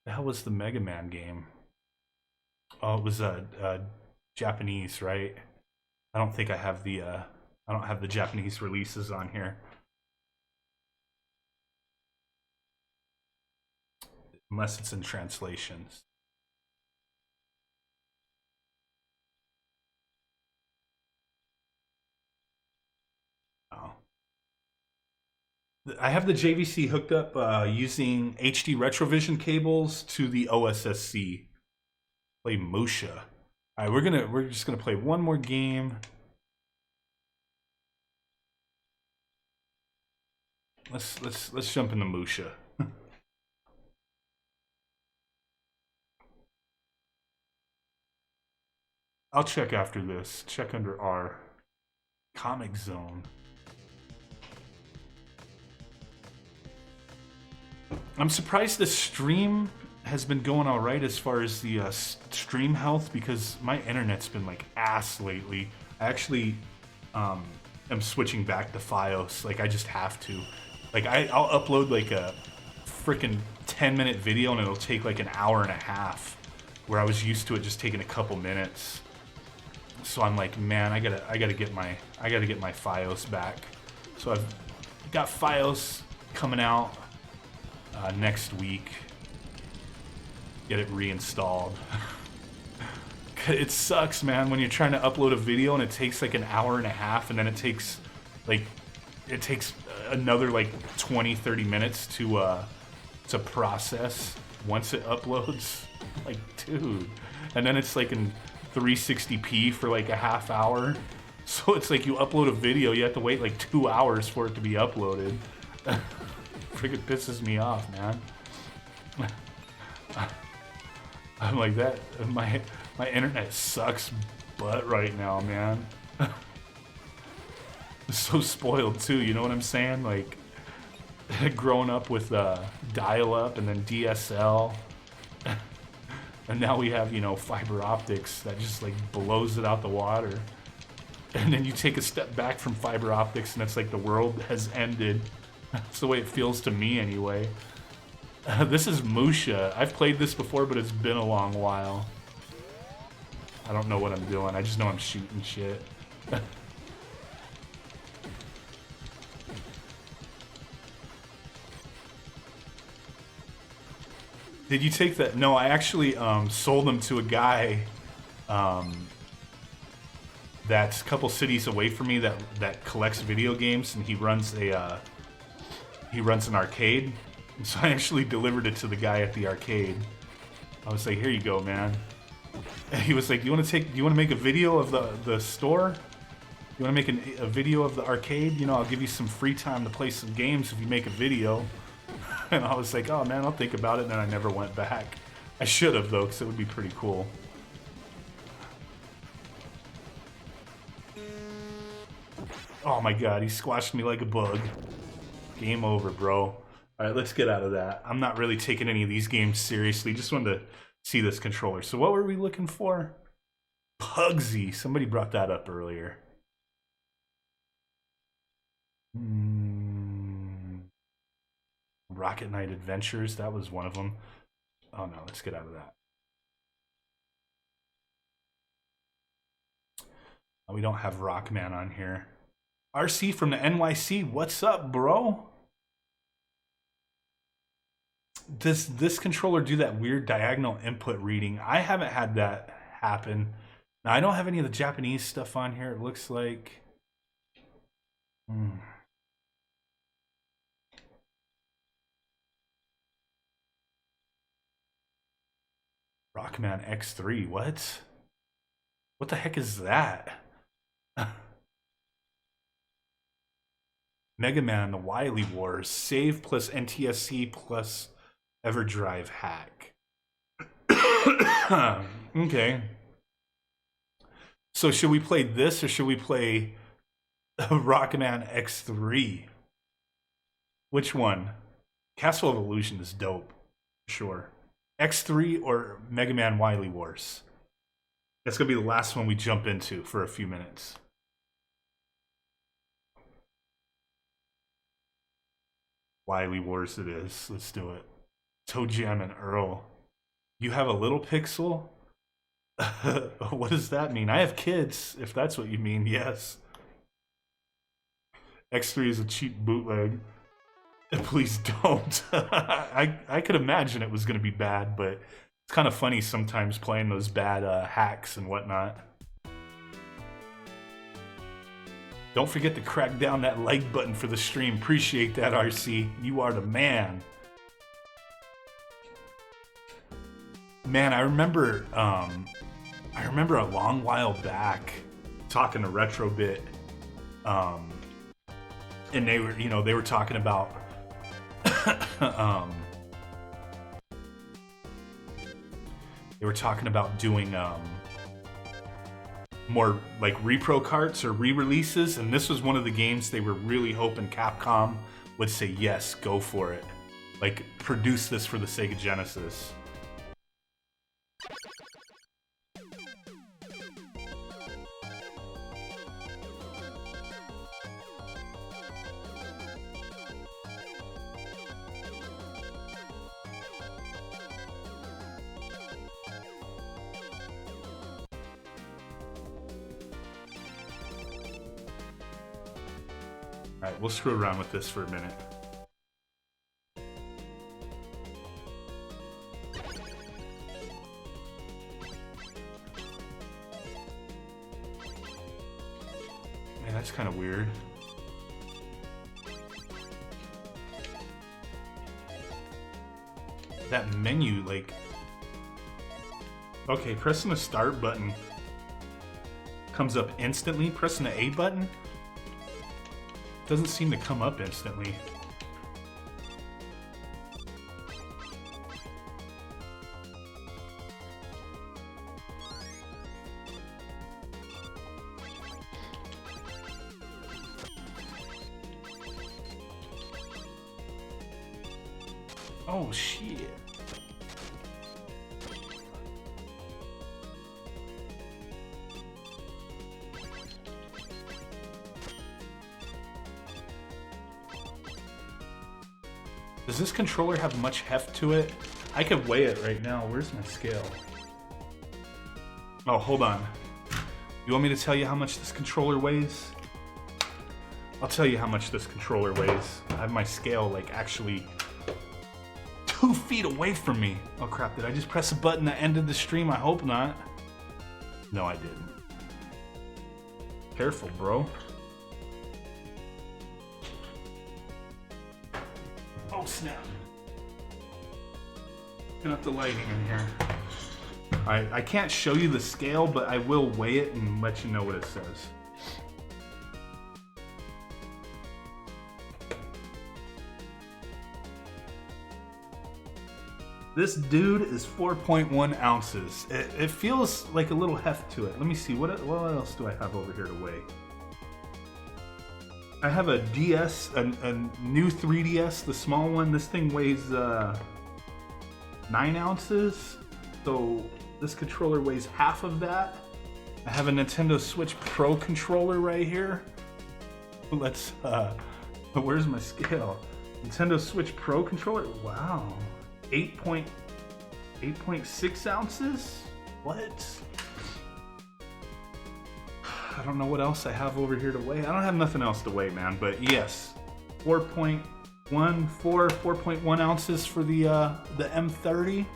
[SPEAKER 1] The hell was the Mega Man game? Oh, it was Japanese, right? I don't think I have the I don't have the Japanese releases on here. Unless it's in translations. Oh. I have the JVC hooked up using HD Retrovision cables to the OSSC. Play Musha. All right, we're just gonna play one more game. Let's jump into Musha. I'll check after this. Check under R. Comic Zone. I'm surprised the stream has been going all right as far as the stream health, because my internet's been like ass lately. I actually am switching back to Fios. Like, I just have to. Like, I'll upload like a freaking 10-minute video and it'll take like an hour and a half, where I was used to it just taking a couple minutes. So I'm like, man, I gotta get my Fios back. So I've got Fios coming out next week. Get it reinstalled. It sucks, man, when you're trying to upload a video and it takes like an hour and a half, and then it takes another like 20-30 minutes to process once it uploads. Like, dude. And then it's like in 360p for like a half hour. So it's like you upload a video, you have to wait like 2 hours for it to be uploaded. Freaking pisses me off, man. I'm like that. My internet sucks butt right now, man. It's so spoiled too, you know what I'm saying? Like, growing up with dial-up and then DSL. And now we have, you know, fiber optics that just like blows it out the water. And then you take a step back from fiber optics and it's like the world has ended. That's the way it feels to me anyway. This is Musha. I've played this before, but it's been a long while. I don't know what I'm doing. I just know I'm shooting shit. Did you take that? No, I actually sold them to a guy that's a couple cities away from me that collects video games, and he runs an arcade. So I actually delivered it to the guy at the arcade. I was like, "Here you go, man." And he was like, "Do you want to make a video of the store? You want to make a video of the arcade? You know, I'll give you some free time to play some games if you make a video." And I was like, "Oh man, I'll think about it." And then I never went back. I should have though, because it would be pretty cool. Oh my god, he squashed me like a bug. Game over, bro. Alright, let's get out of that. I'm not really taking any of these games seriously. Just wanted to see this controller. So what were we looking for? Pugsy. Somebody brought that up earlier. Rocket Knight Adventures. That was one of them. Oh no, let's get out of that. We don't have Rockman on here. RC from the NYC. What's up, bro? Does this controller do that weird diagonal input reading? I haven't had that happen. Now, I don't have any of the Japanese stuff on here, it looks like. Rockman X3, what? What the heck is that? Mega Man, the Wiley Wars, save plus NTSC plus Everdrive hack. Okay. So should we play this or should we play Rockman X3. Which one? Castle of Illusion is dope, for sure. X3 or Mega Man Wiley Wars? That's gonna be the last one we jump into for a few minutes. Wiley Wars it is. Let's do it. Toe Jam and Earl. You have a little pixel? What does that mean? I have kids, if that's what you mean, yes. X3 is a cheap bootleg. Please don't. I could imagine it was going to be bad, but it's kind of funny sometimes playing those bad hacks and whatnot. Don't forget to crack down that like button for the stream. Appreciate that, RC. You are the man. Man, I remember a long while back talking to Retrobit, and they were talking about doing more like repro carts or re-releases, and this was one of the games they were really hoping Capcom would say yes, go for it, like produce this for the Sega Genesis. Alright, we'll screw around with this for a minute. Man, that's kind of weird. That menu, like... Okay, pressing the start button comes up instantly. Pressing the A button doesn't seem to come up instantly. Oh shit. Does this controller have much heft to it? I could weigh it right now. Where's my scale? Oh, hold on. You want me to tell you how much this controller weighs? I'll tell you how much this controller weighs. I have my scale like actually 2 feet away from me. Oh crap, did I just press a button that ended the stream? I hope not. No, I didn't. Careful, bro. Oh snap. Turn up the lighting in here. Alright, I can't show you the scale, but I will weigh it and let you know what it says. This dude is 4.1 ounces. It feels like a little heft to it. Let me see, what else do I have over here to weigh? I have a DS, a new 3DS, the small one. This thing weighs 9 ounces. So this controller weighs half of that. I have a Nintendo Switch Pro controller right here. Let's, where's my scale? Nintendo Switch Pro controller, wow. 8.6 ounces? What? I don't know what else I have over here to weigh. I don't have nothing else to weigh, man, but yes. 4.1 ounces for the M30.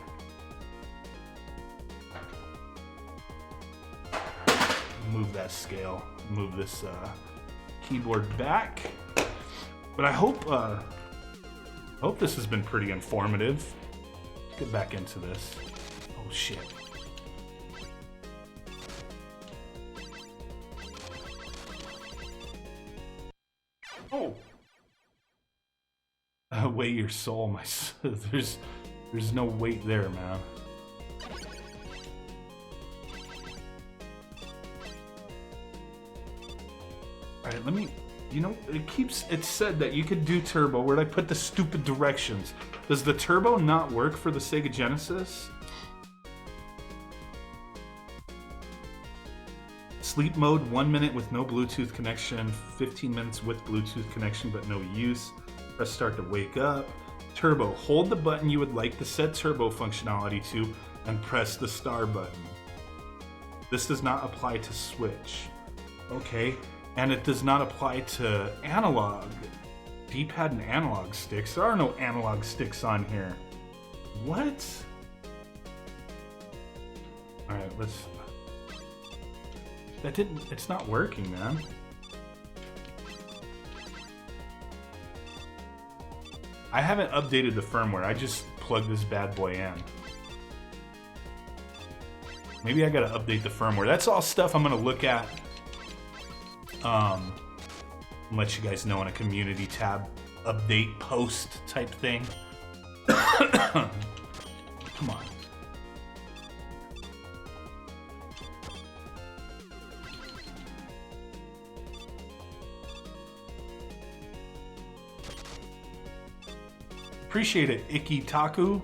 [SPEAKER 1] Move that scale, move this keyboard back. But I hope this has been pretty informative. Let's get back into this. Oh shit. Oh. Weigh your soul, my there's no weight there, man. right, let me, you know, it said that you could do turbo. Where'd I put the stupid directions? Does the turbo not work for the Sega Genesis? Sleep mode, 1 minute with no Bluetooth connection, 15 minutes with Bluetooth connection but no use. Press start to wake up. Turbo, hold the button you would like to set turbo functionality to and press the star button. This does not apply to Switch. Okay, and it does not apply to analog. D-pad and analog sticks. There are no analog sticks on here. What? Alright, let's... That didn't... It's not working, man. I haven't updated the firmware. I just plugged this bad boy in. Maybe I gotta update the firmware. That's all stuff I'm gonna look at. And let you guys know in a community tab update post type thing. Come on. Appreciate it, Icky Taku.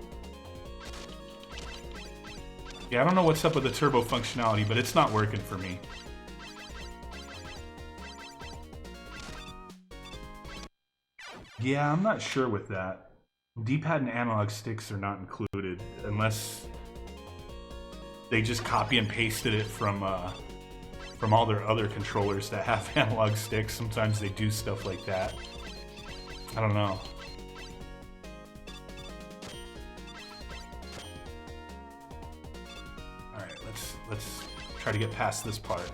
[SPEAKER 1] Yeah, I don't know what's up with the turbo functionality, but it's not working for me. Yeah, I'm not sure with that. D-pad and analog sticks are not included unless they just copy and pasted it from all their other controllers that have analog sticks. Sometimes they do stuff like that. I don't know. Let's try to get past this part.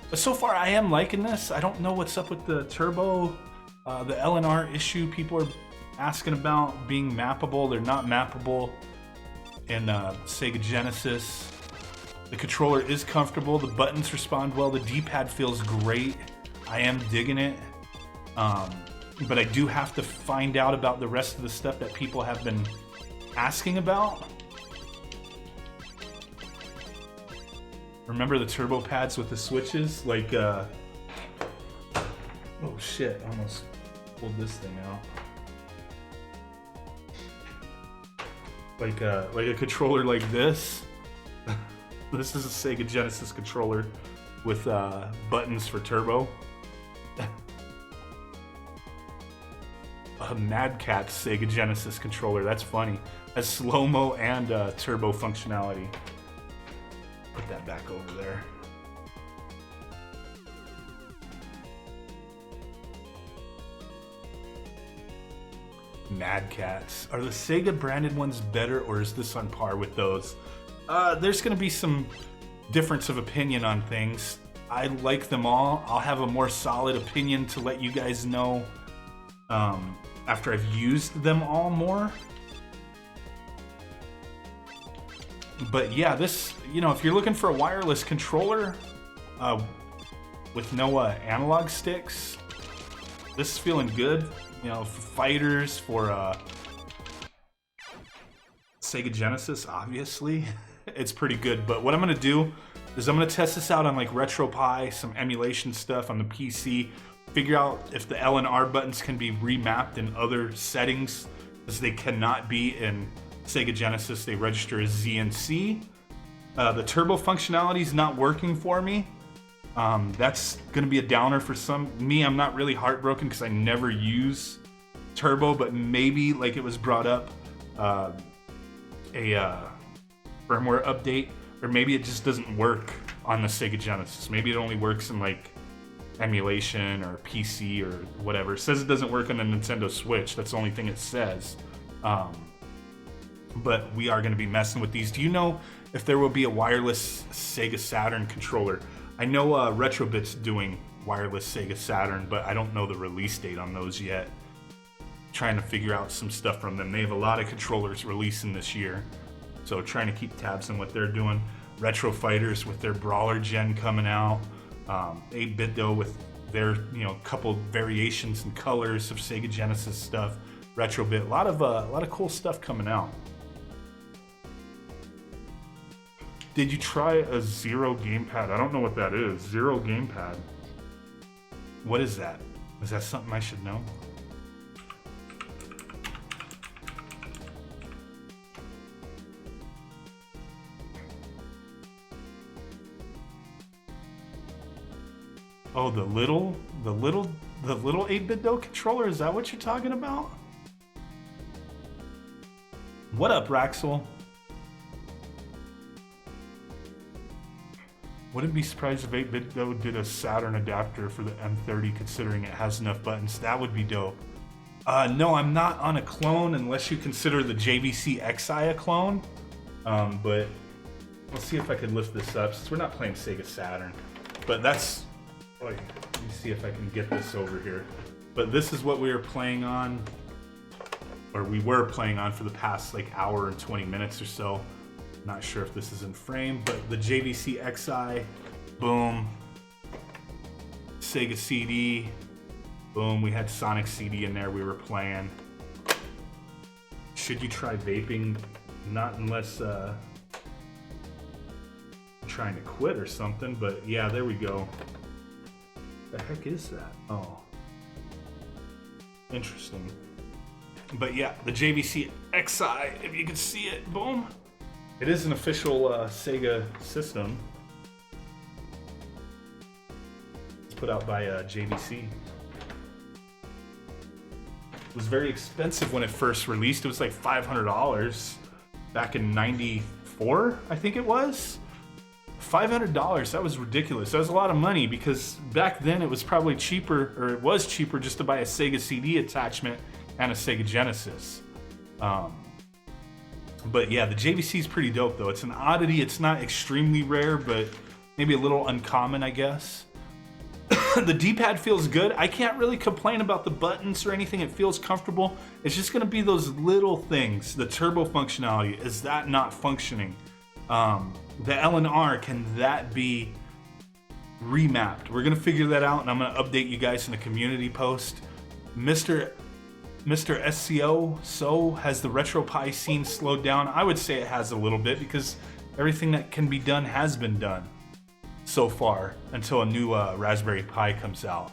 [SPEAKER 1] But so far, I am liking this. I don't know what's up with the turbo, the LNR issue. People are asking about being mappable. They're not mappable in Sega Genesis. The controller is comfortable. The buttons respond well. The D-pad feels great. I am digging it. But I do have to find out about the rest of the stuff that people have been asking about. Remember the turbo pads with the switches? Like, oh shit, I almost pulled this thing out. Like a controller like this. This is a Sega Genesis controller with buttons for turbo. A Mad Catz Sega Genesis controller, that's funny. Has slow-mo and turbo functionality. Put that back over there. Mad Catz. Are the Sega branded ones better, or is this on par with those? There's gonna be some difference of opinion on things. I like them all. I'll have a more solid opinion to let you guys know after I've used them all more. But yeah, this, you know, if you're looking for a wireless controller with no analog sticks, this is feeling good. You know, for fighters, for Sega Genesis, obviously, it's pretty good. But what I'm gonna do is I'm gonna test this out on like RetroPie, some emulation stuff on the PC, figure out if the L and R buttons can be remapped in other settings, as they cannot be in Sega Genesis. They register as Z and C. The turbo functionality is not working for me. That's gonna be a downer for me. I'm not really heartbroken because I never use turbo, but maybe, like it was brought up, a firmware update, or maybe it just doesn't work on the Sega Genesis. Maybe it only works in like emulation or PC or whatever. It says it doesn't work on the Nintendo Switch. That's the only thing it says. But we are going to be messing with these. Do you know if there will be a wireless Sega Saturn controller? I know Retrobit's doing wireless Sega Saturn, but I don't know the release date on those yet. Trying to figure out some stuff from them. They have a lot of controllers releasing this year, so trying to keep tabs on what they're doing. Retro Fighters with their Brawler Gen coming out. 8Bitdo with their, you know, couple variations and colors of Sega Genesis stuff. Retrobit, a lot of cool stuff coming out. Did you try a Zero gamepad? I don't know what that is. Zero gamepad. What is that? Is that something I should know? Oh, the little 8Bitdo controller, is that what you're talking about? What up, Raxel? Wouldn't be surprised if 8Bitdo did a Saturn adapter for the M30, considering it has enough buttons. That would be dope. No, I'm not on a clone unless you consider the JVC X'Eye a clone. But let's see if I could lift this up since we're not playing Sega Saturn. But that's, like, let me see if I can get this over here. But this is what we were playing on, or we were playing on for the past like hour and 20 minutes or so. Not sure if this is in frame, but the JVC X'Eye, boom. Sega CD, boom. We had Sonic CD in there we were playing. Should you try vaping? Not unless I'm trying to quit or something, but yeah, there we go. The heck is that? Oh. Interesting. But yeah, the JVC X'Eye, if you can see it, boom. It is an official Sega system. It's put out by JVC. It was very expensive when it first released. It was like $500 back in '94, I think it was. $500, that was ridiculous. That was a lot of money because back then it was probably cheaper, or it was cheaper just to buy a Sega CD attachment and a Sega Genesis. But yeah, the JVC is pretty dope though. It's an oddity. It's not extremely rare, but maybe a little uncommon, I guess. The D-pad feels good. I can't really complain about the buttons or anything. It feels comfortable. It's just gonna be those little things. The turbo functionality, is that not functioning? The L and R, can that be remapped? We're gonna figure that out, and I'm gonna update you guys in the community post. Mr. SCO, so has the RetroPie scene slowed down? I would say it has a little bit because everything that can be done has been done so far until a new Raspberry Pi comes out.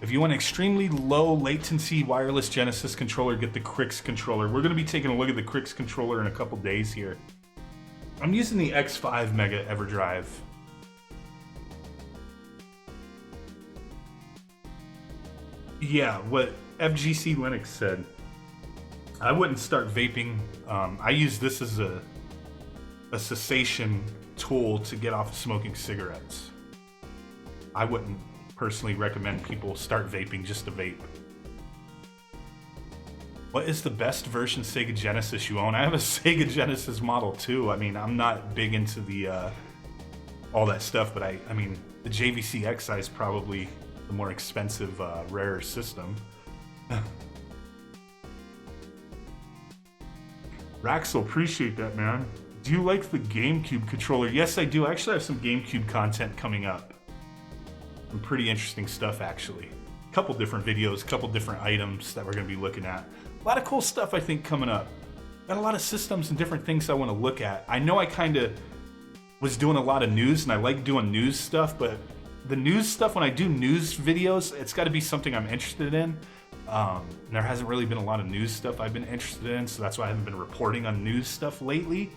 [SPEAKER 1] If you want an extremely low latency wireless Genesis controller, get the Crix controller. We're going to be taking a look at the Crix controller in a couple days here. I'm using the X5 Mega Everdrive. Yeah, what FGC Linux said. I wouldn't start vaping. I use this as a cessation tool to get off of smoking cigarettes. I wouldn't personally recommend people start vaping just to vape. What is the best version Sega Genesis you own? I have a Sega Genesis Model 2. I mean, I'm not big into the all that stuff, but I mean, the JVC X'Eye is probably the more expensive, rarer system. Raxel, appreciate that, man. Do you like the GameCube controller? Yes, I do. I actually have some GameCube content coming up. Some pretty interesting stuff, actually. A couple different videos, a couple different items that we're going to be looking at. A lot of cool stuff, I think, coming up. Got a lot of systems and different things I want to look at. I know I kind of was doing a lot of news, and I like doing news stuff, but the news stuff, when I do news videos, it's got to be something I'm interested in. There hasn't really been a lot of news stuff I've been interested in, so that's why I haven't been reporting on news stuff lately.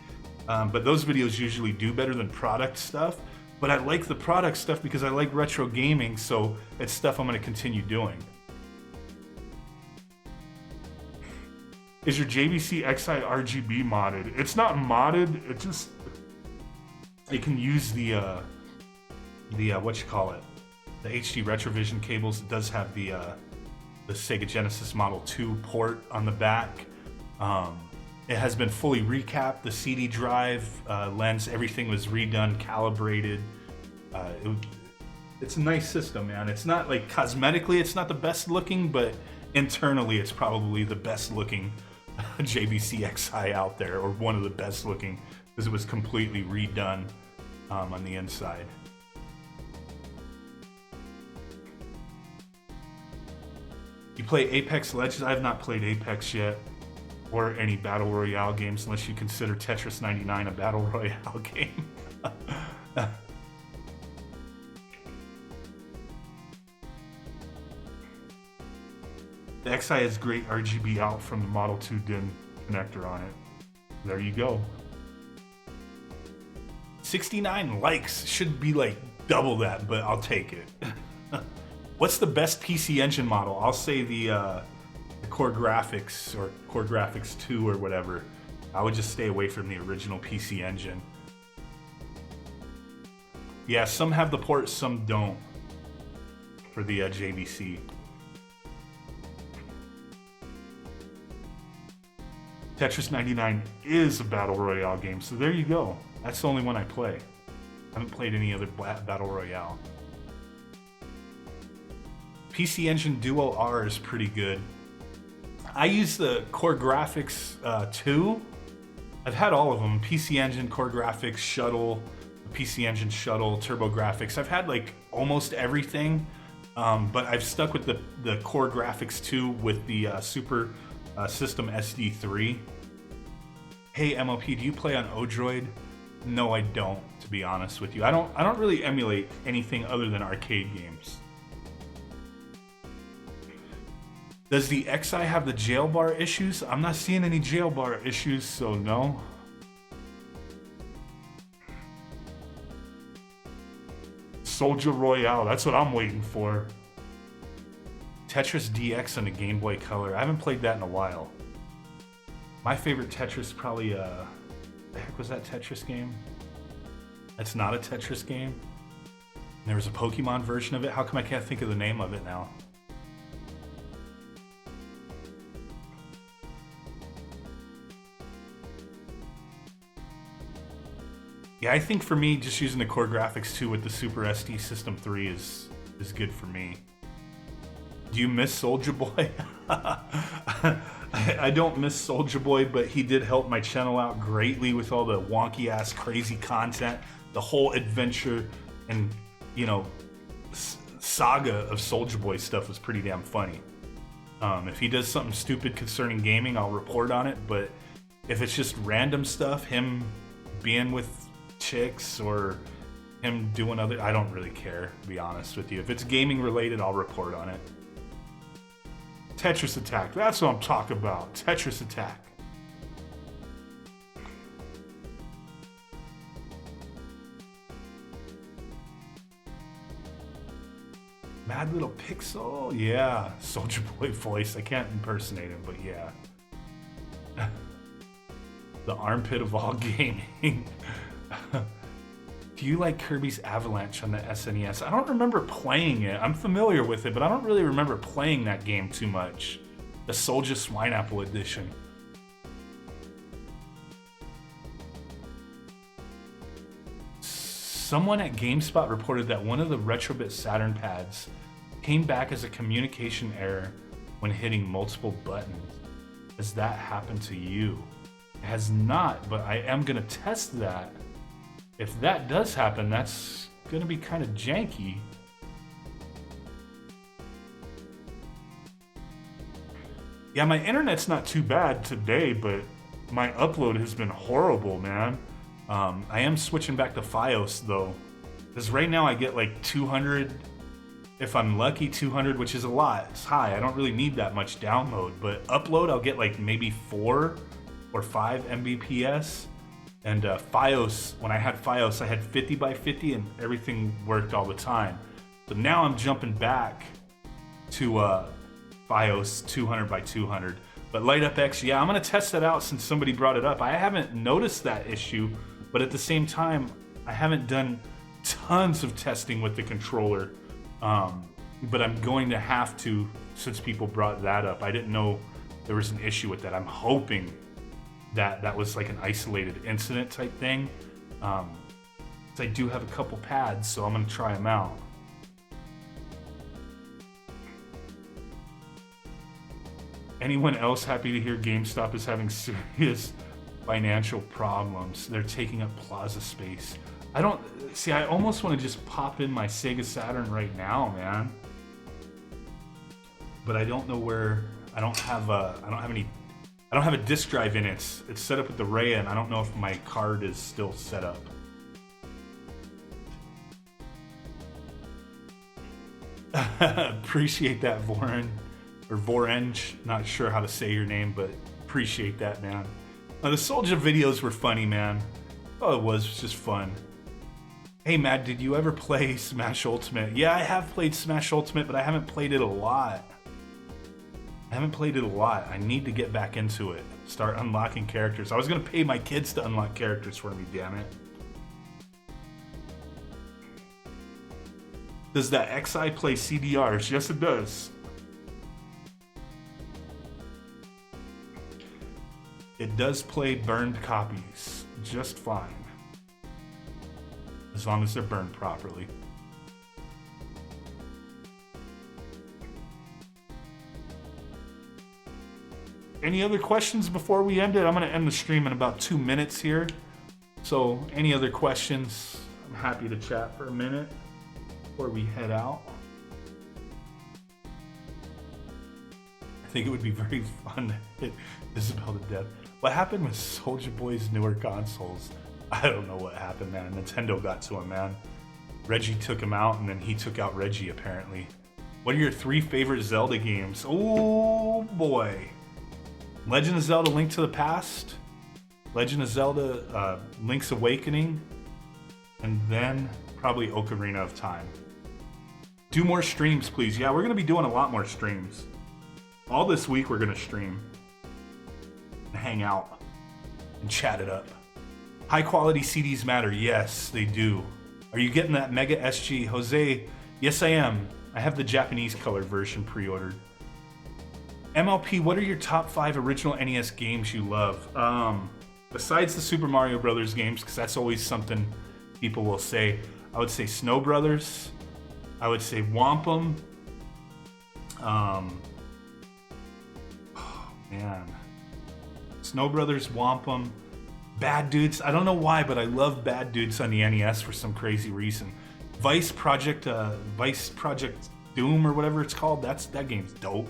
[SPEAKER 1] But those videos usually do better than product stuff. But I like the product stuff because I like retro gaming, so it's stuff I'm going to continue doing. Is your JVC X'Eye RGB modded? It's not modded, it can use the what you call it, the HD Retrovision cables. It does have the Sega Genesis Model 2 port on the back. It has been fully recapped. The CD drive, lens, everything was redone, calibrated. It's a nice system, man. It's not like cosmetically, it's not the best looking, but internally, it's probably the best looking JVC X'Eye out there, or one of the best looking, because it was completely redone on the inside. You play Apex Legends? I have not played Apex yet, or any Battle Royale games, unless you consider Tetris 99 a Battle Royale game. The X'Eye has great RGB out from the Model 2 DIN connector on it. There you go. 69 likes. Should be like double that, but I'll take it. What's the best PC Engine model? I'll say the Core Graphics or Core Graphics 2 or whatever. I would just stay away from the original PC Engine. Yeah, some have the port, some don't for the JVC. Tetris 99 is a Battle Royale game, so there you go. That's the only one I play. I haven't played any other Battle Royale. PC Engine Duo R is pretty good. I use the Core Graphics 2. I've had all of them. PC Engine, Core Graphics, Shuttle, PC Engine Shuttle, Turbo Graphics. I've had like almost everything, but I've stuck with the Core Graphics 2 with the Super System SD3. Hey MOP, do you play on Odroid? No, I don't, to be honest with you. I don't really emulate anything other than arcade games. Does the X'Eye have the jail bar issues? I'm not seeing any jail bar issues, so no. Soulja Royale, that's what I'm waiting for. Tetris DX on the Game Boy Color. I haven't played that in a while. My favorite Tetris probably, the heck was that Tetris game? That's not a Tetris game. And there was a Pokemon version of it. How come I can't think of the name of it now? Yeah, I think for me, just using the Core Graphics 2 with the Super SD System 3 is good for me. Do you miss Soulja Boy? I don't miss Soulja Boy, but he did help my channel out greatly with all the wonky ass crazy content. The whole adventure and, you know, saga of Soulja Boy stuff was pretty damn funny. If he does something stupid concerning gaming, I'll report on it, but if it's just random stuff, him being with chicks or him doing other, I don't really care, to be honest with you. If it's gaming related, I'll report on it. Tetris Attack, that's what I'm talking about. Tetris Attack. Madlittlepixel, yeah. Soulja Boy voice, I can't impersonate him, but yeah. The armpit of all gaming. Do you like Kirby's Avalanche on the SNES? I don't remember playing it. I'm familiar with it, but I don't really remember playing that game too much. The Soulja Swineapple edition. Someone at GameSpot reported that one of the Retrobit Saturn pads came back as a communication error when hitting multiple buttons. Has that happened to you? It has not, but I am gonna test that. If that does happen, that's gonna be kind of janky. Yeah, my internet's not too bad today, but my upload has been horrible, man. I am switching back to Fios though, because right now I get like 200, if I'm lucky 200, which is a lot. It's high. I don't really need that much download, but upload I'll get like maybe 4 or 5 Mbps. And Fios, when I had Fios, I had 50 by 50 and everything worked all the time. So now I'm jumping back to Fios 200 by 200. But Light Up X, yeah, I'm gonna test that out since somebody brought it up. I haven't noticed that issue, but at the same time, I haven't done tons of testing with the controller. But I'm going to have to, since people brought that up. I didn't know there was an issue with that. I'm hoping that was like an isolated incident type thing. I do have a couple pads, so I'm gonna try them out. Anyone else happy to hear GameStop is having serious financial problems? They're taking up plaza space. I don't see. I almost want to just pop in my Sega Saturn right now, man. But I don't know where. I don't have a disk drive in it. It's set up with the Raya, and I don't know if my card is still set up. Appreciate that, Voren. or Vorenge, not sure how to say your name, but appreciate that, man. The Soulja videos were funny, man. Oh, it was just fun. Hey, Matt, did you ever play Smash Ultimate? Yeah, I have played Smash Ultimate, but I haven't played it a lot. I need to get back into it. Start unlocking characters. I was gonna pay my kids to unlock characters for me, damn it. Does that X'Eye play CDRs? Yes, it does. It does play burned copies just fine. As long as they're burned properly. Any other questions before we end it? I'm gonna end the stream in about 2 minutes here. So any other questions? I'm happy to chat for a minute before we head out. I think it would be very fun to hit Isabel to death. What happened with Soulja Boy's newer consoles? I don't know what happened, man. Nintendo got to him, man. Reggie took him out, and then he took out Reggie, apparently. What are your 3 favorite Zelda games? Oh, boy. Legend of Zelda Link to the Past, Legend of Zelda Link's Awakening, and then probably Ocarina of Time. Do more streams, please. Yeah, we're going to be doing a lot more streams. All this week we're going to stream and hang out and chat it up. High quality CDs matter. Yes, they do. Are you getting that Mega SG? Jose, yes I am. I have the Japanese color version pre-ordered. MLP, what are your top 5 original NES games you love? Besides the Super Mario Brothers games, because that's always something people will say, I would say Snow Brothers. I would say Wampum. Oh, man. Snow Brothers, Wampum. Bad Dudes. I don't know why, but I love Bad Dudes on the NES for some crazy reason. Vice Project Doom or whatever it's called. That game's dope.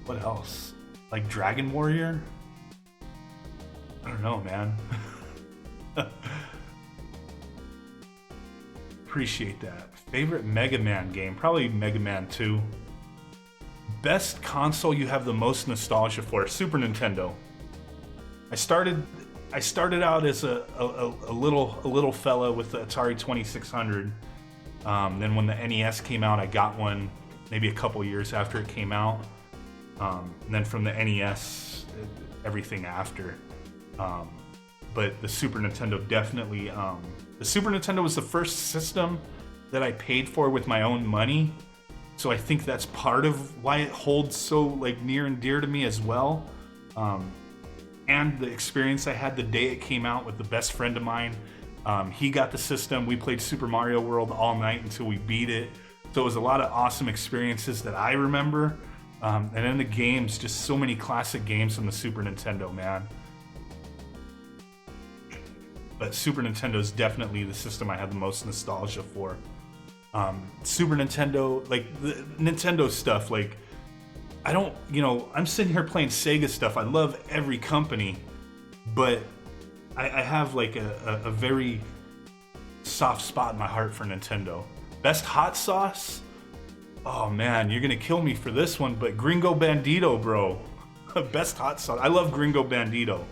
[SPEAKER 1] What else? Like Dragon Warrior? I don't know, man. Appreciate that. Favorite Mega Man game? Probably Mega Man 2. Best console you have the most nostalgia for? Super Nintendo. I started out as a little fella with the Atari 2600. Then when the NES came out, I got one maybe a couple years after it came out. And then from the NES, everything after. But the Super Nintendo definitely, the Super Nintendo was the first system that I paid for with my own money. So I think that's part of why it holds so like near and dear to me as well. And the experience I had the day it came out with the best friend of mine. He got the system. We played Super Mario World all night until we beat it. So it was a lot of awesome experiences that I remember. And then the games, just so many classic games from the Super Nintendo, man. But Super Nintendo is definitely the system I have the most nostalgia for. Super Nintendo, like the Nintendo stuff, like I don't, I'm sitting here playing Sega stuff. I love every company, but I have like a very soft spot in my heart for Nintendo. Best hot sauce? Oh man, you're gonna kill me for this one, but Gringo Bandito, bro. Best hot sauce. I love Gringo Bandito.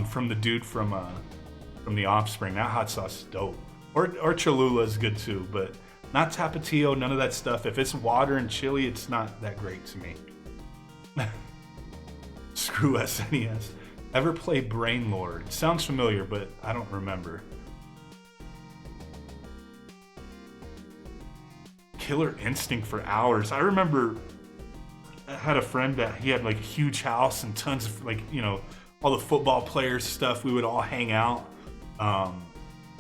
[SPEAKER 1] From the dude from The Offspring. That hot sauce is dope. Or Cholula is good too, but not Tapatio, none of that stuff. If it's water and chili, it's not that great to me. Screw SNES. Ever play Brain Lord? Sounds familiar, but I don't remember. Killer Instinct for hours. I remember I had a friend that he had like a huge house and tons of like, all the football players stuff. We would all hang out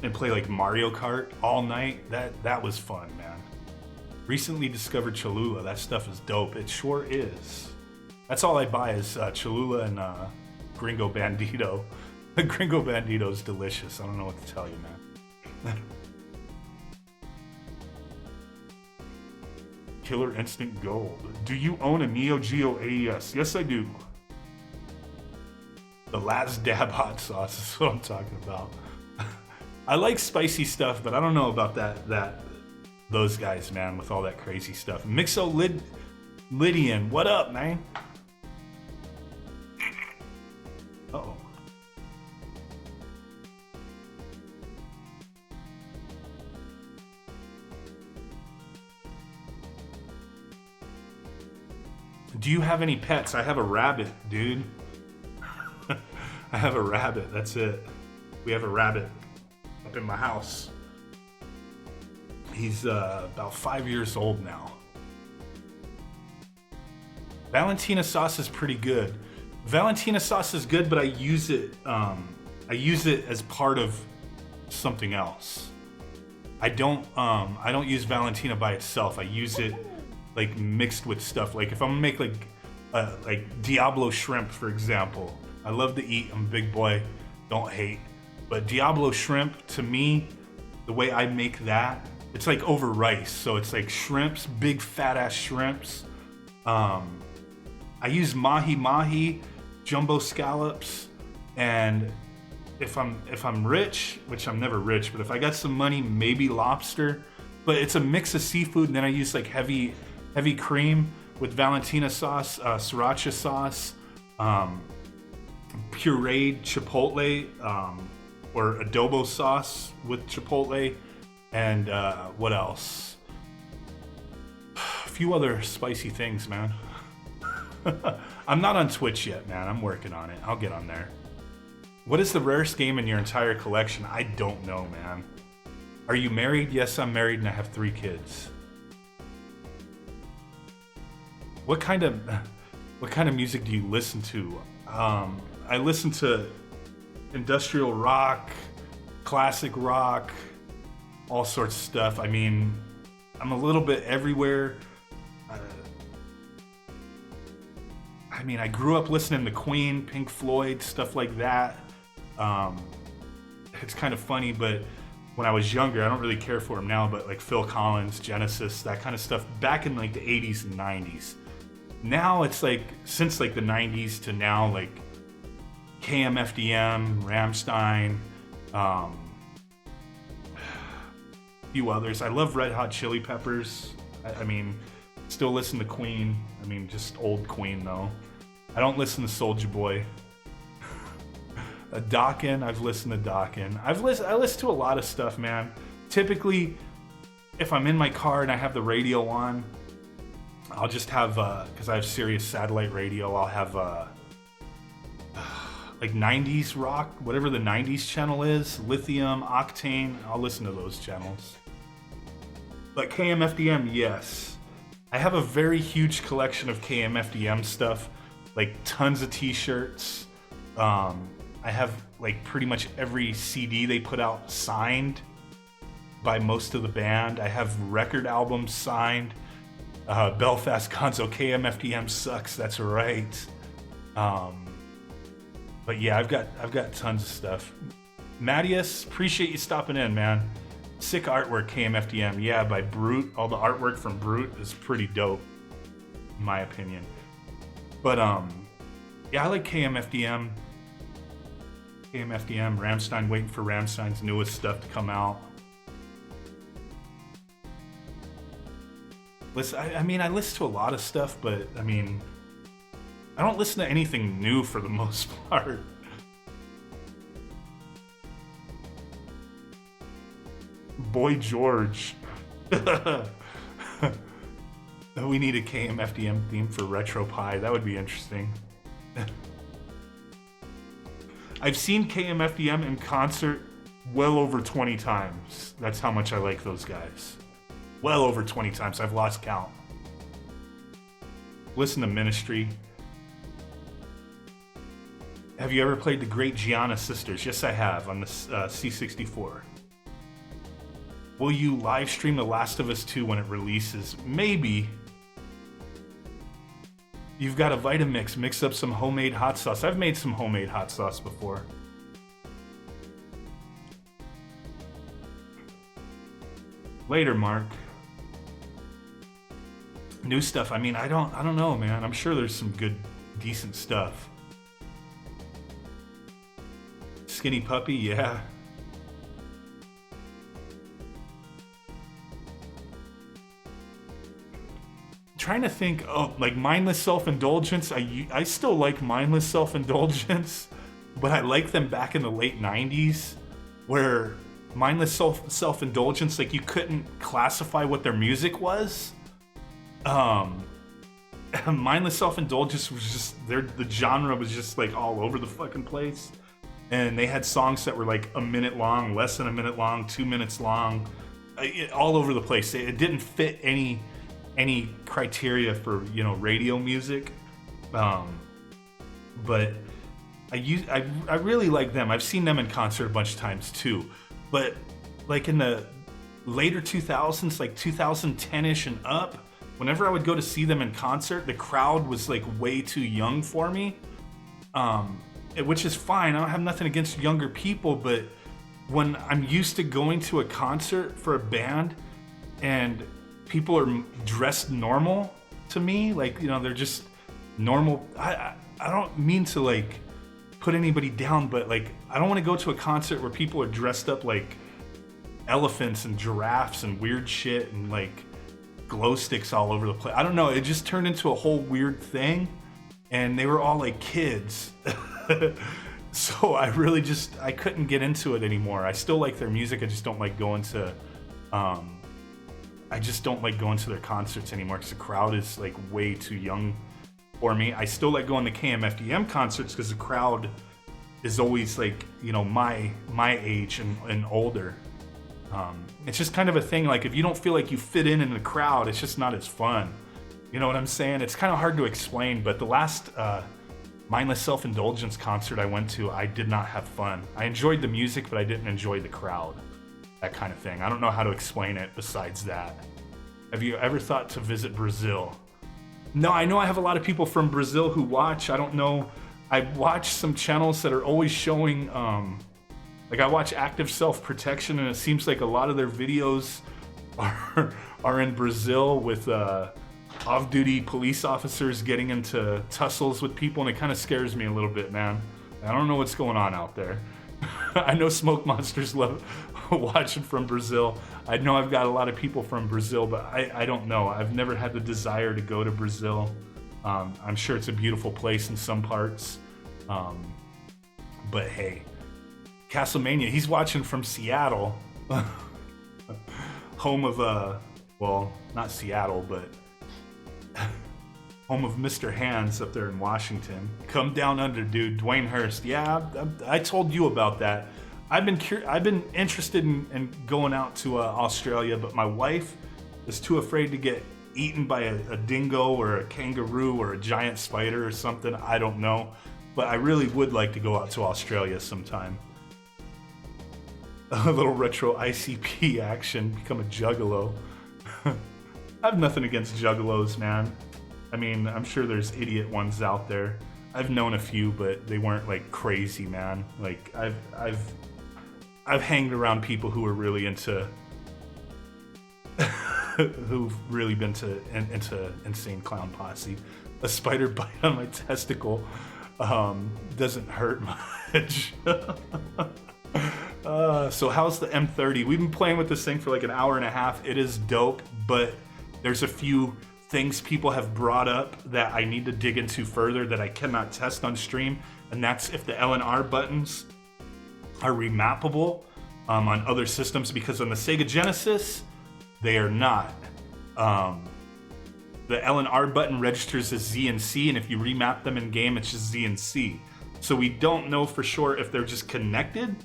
[SPEAKER 1] and play like Mario Kart all night. That was fun, man. Recently discovered Cholula. That stuff is dope. It sure is. That's all I buy is Cholula and Gringo Bandito. Gringo Bandito is delicious. I don't know what to tell you, man. Killer Instinct Gold. Do you own a Neo Geo AES? Yes, I do. The last dab hot sauce is what I'm talking about. I like spicy stuff, but I don't know about those guys, man, with all that crazy stuff. Lydian, what up, man? Uh-oh. Do you have any pets? I have a rabbit, dude. I have a rabbit, that's it. We have a rabbit up in my house. He's about 5 years old now. Valentina sauce is pretty good. Valentina sauce is good, but I use it as part of something else. I don't use Valentina by itself. I use it like mixed with stuff. Like if I'm gonna make like Diablo shrimp, for example. I love to eat. I'm a big boy. Don't hate. But Diablo shrimp, to me, the way I make that, it's like over rice. So it's like shrimps, big fat ass shrimps. I use mahi, jumbo scallops, and if I'm rich, which I'm never rich, but if I got some money, maybe lobster. But it's a mix of seafood, and then I use like heavy cream with Valentina sauce, sriracha sauce, pureed chipotle, or adobo sauce with chipotle, and what else? A few other spicy things, man. I'm not on Twitch yet, man. I'm working on it. I'll get on there. What is the rarest game in your entire collection? I don't know, man. Are you married? Yes, I'm married and I have 3 kids. What kind of music do you listen to? I listen to industrial rock, classic rock, all sorts of stuff. I mean, I'm a little bit everywhere. I mean, I grew up listening to Queen, Pink Floyd, stuff like that. It's kind of funny, but when I was younger, I don't really care for them now, but like Phil Collins, Genesis, that kind of stuff back in like the 80s and 90s. Now it's like, since like the 90s to now, like KMFDM, Rammstein, a few others. I love Red Hot Chili Peppers. I mean, still listen to Queen. I mean, just old Queen though. I don't listen to Soulja Boy. Dokken, I've listened to Dokken. I listen to a lot of stuff, man. Typically, if I'm in my car and I have the radio on, I'll just have, because I have Sirius satellite radio, I'll have like 90s rock, whatever the 90s channel is, Lithium, Octane, I'll listen to those channels. But KMFDM, yes. I have a very huge collection of KMFDM stuff, like tons of t-shirts. I have like pretty much every CD they put out signed by most of the band. I have record albums signed. Belfast Gonzo, KMFDM sucks, that's right. But yeah, I've got tons of stuff. Mattias, appreciate you stopping in, man. Sick artwork, KMFDM. Yeah, by Brute. All the artwork from Brute is pretty dope, in my opinion. But yeah, I like KMFDM. KMFDM, Rammstein, waiting for Rammstein's newest stuff to come out. I mean, I listen to a lot of stuff, but I mean, I don't listen to anything new for the most part. Boy George. We need a KMFDM theme for Retro Pie. That would be interesting. I've seen KMFDM in concert well over 20 times. That's how much I like those guys. Well over 20 times. I've lost count. Listen to Ministry. Have you ever played the Great Gianna Sisters? Yes, I have, on the C64. Will you live stream The Last of Us 2 when it releases? Maybe. You've got a Vitamix. Mix up some homemade hot sauce. I've made some homemade hot sauce before. Later, Mark. New stuff. I mean, I don't know, man. I'm sure there's some good, decent stuff. Skinny Puppy, yeah. trying to think. Oh, like Mindless Self-Indulgence. I still like Mindless Self-Indulgence, but I like them back in the late 90s, where Mindless Self-Indulgence, like you couldn't classify what their music was. Mindless Self-Indulgence was just the genre was just like all over the fucking place, and they had songs that were like a minute long, less than a minute long, 2 minutes long, all over the place. It didn't fit any criteria for, you know, radio music, but I really like them. I've seen them in concert a bunch of times too, but like in the later 2000s, like 2010ish and up, whenever I would go to see them in concert, the crowd was like way too young for me, which is fine. I don't have nothing against younger people, but when I'm used to going to a concert for a band and people are dressed normal to me, like, you know, they're just normal. I don't mean to like put anybody down, but like I don't want to go to a concert where people are dressed up like elephants and giraffes and weird shit and like glow sticks all over the place. I don't know, it just turned into a whole weird thing, and they were all like kids. So I couldn't get into it anymore. I still like their music, I just don't like going to their concerts anymore because the crowd is like way too young for me. I still like going to KMFDM concerts because the crowd is always like, you know, my age and older. It's just kind of a thing, like if you don't feel like you fit in the crowd, it's just not as fun. You know what I'm saying? It's kind of hard to explain, but the last Mindless Self-Indulgence concert I went to, I did not have fun. I enjoyed the music, but I didn't enjoy the crowd. That kind of thing. I don't know how to explain it besides that. Have you ever thought to visit Brazil? No, I know I have a lot of people from Brazil who watch. I don't know. I watch some channels that are always showing, like I watch Active Self-Protection, and it seems like a lot of their videos are in Brazil with off-duty police officers getting into tussles with people, and it kind of scares me a little bit, man. I don't know what's going on out there. I know Smoke Monsters love watching from Brazil. I know I've got a lot of people from Brazil, but I don't know. I've never had the desire to go to Brazil. I'm sure it's a beautiful place in some parts. But hey, Castlemania, he's watching from Seattle. Home of, well, not Seattle, but home of Mr. Hands up there in Washington. Come down under, dude. Dwayne Hurst. Yeah, I told you about that. I've been interested in going out to Australia, but my wife is too afraid to get eaten by a dingo or a kangaroo or a giant spider or something. I don't know, but I really would like to go out to Australia sometime. A little retro ICP action, become a juggalo. I have nothing against juggalos, man. I mean, I'm sure there's idiot ones out there. I've known a few, but they weren't like crazy, man. Like I've hanged around people who are really into, who've really been into Insane Clown Posse. A spider bite on my testicle doesn't hurt much. So how's the M30? We've been playing with this thing for like an hour and a half. It is dope, but there's a few things people have brought up that I need to dig into further that I cannot test on stream, and that's if the LNR buttons are remappable on other systems, because on the Sega Genesis, they are not. The LNR button registers as Z and C, and if you remap them in game, it's just Z and C. So we don't know for sure if they're just connected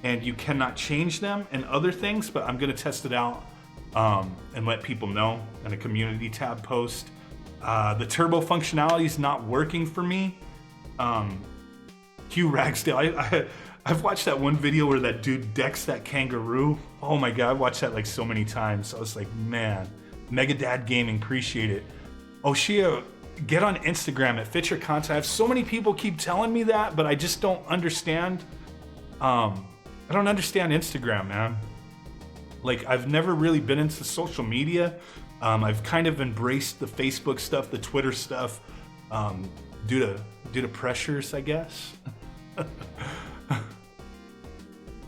[SPEAKER 1] and you cannot change them and other things, but I'm gonna test it out and let people know in a community tab post. The turbo functionality is not working for me. Hugh Ragsdale, I've watched that one video where that dude decks that kangaroo. Oh my god, I've watched that like so many times. I was like, man, Megadad Gaming, appreciate it. Oshia, get on Instagram at Fit Your Content. I have so many people keep telling me that, but I just don't understand. I don't understand Instagram, man. Like, I've never really been into social media. I've kind of embraced the Facebook stuff, the Twitter stuff, due to pressures, I guess.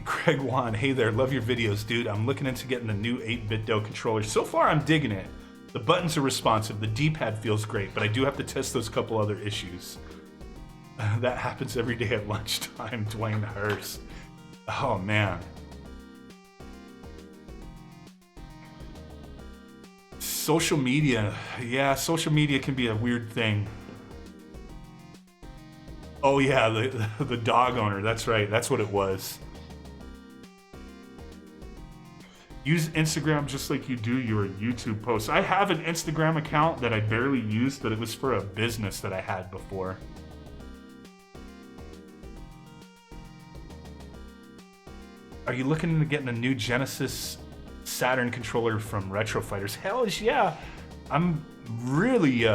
[SPEAKER 1] Craig Wan, hey there, love your videos, dude. I'm looking into getting the new 8Bitdo controller. So far, I'm digging it. The buttons are responsive. The D-pad feels great, but I do have to test those couple other issues. That happens every day at lunchtime, Dwayne Hurst. Oh, man. Social media. Yeah, social media can be a weird thing. Oh, yeah, the dog owner. That's right. That's what it was. Use Instagram just like you do your YouTube posts. I have an Instagram account that I barely use, but it was for a business that I had before. Are you looking into getting a new Genesis Saturn controller from Retro Fighters? Hell yeah. I'm really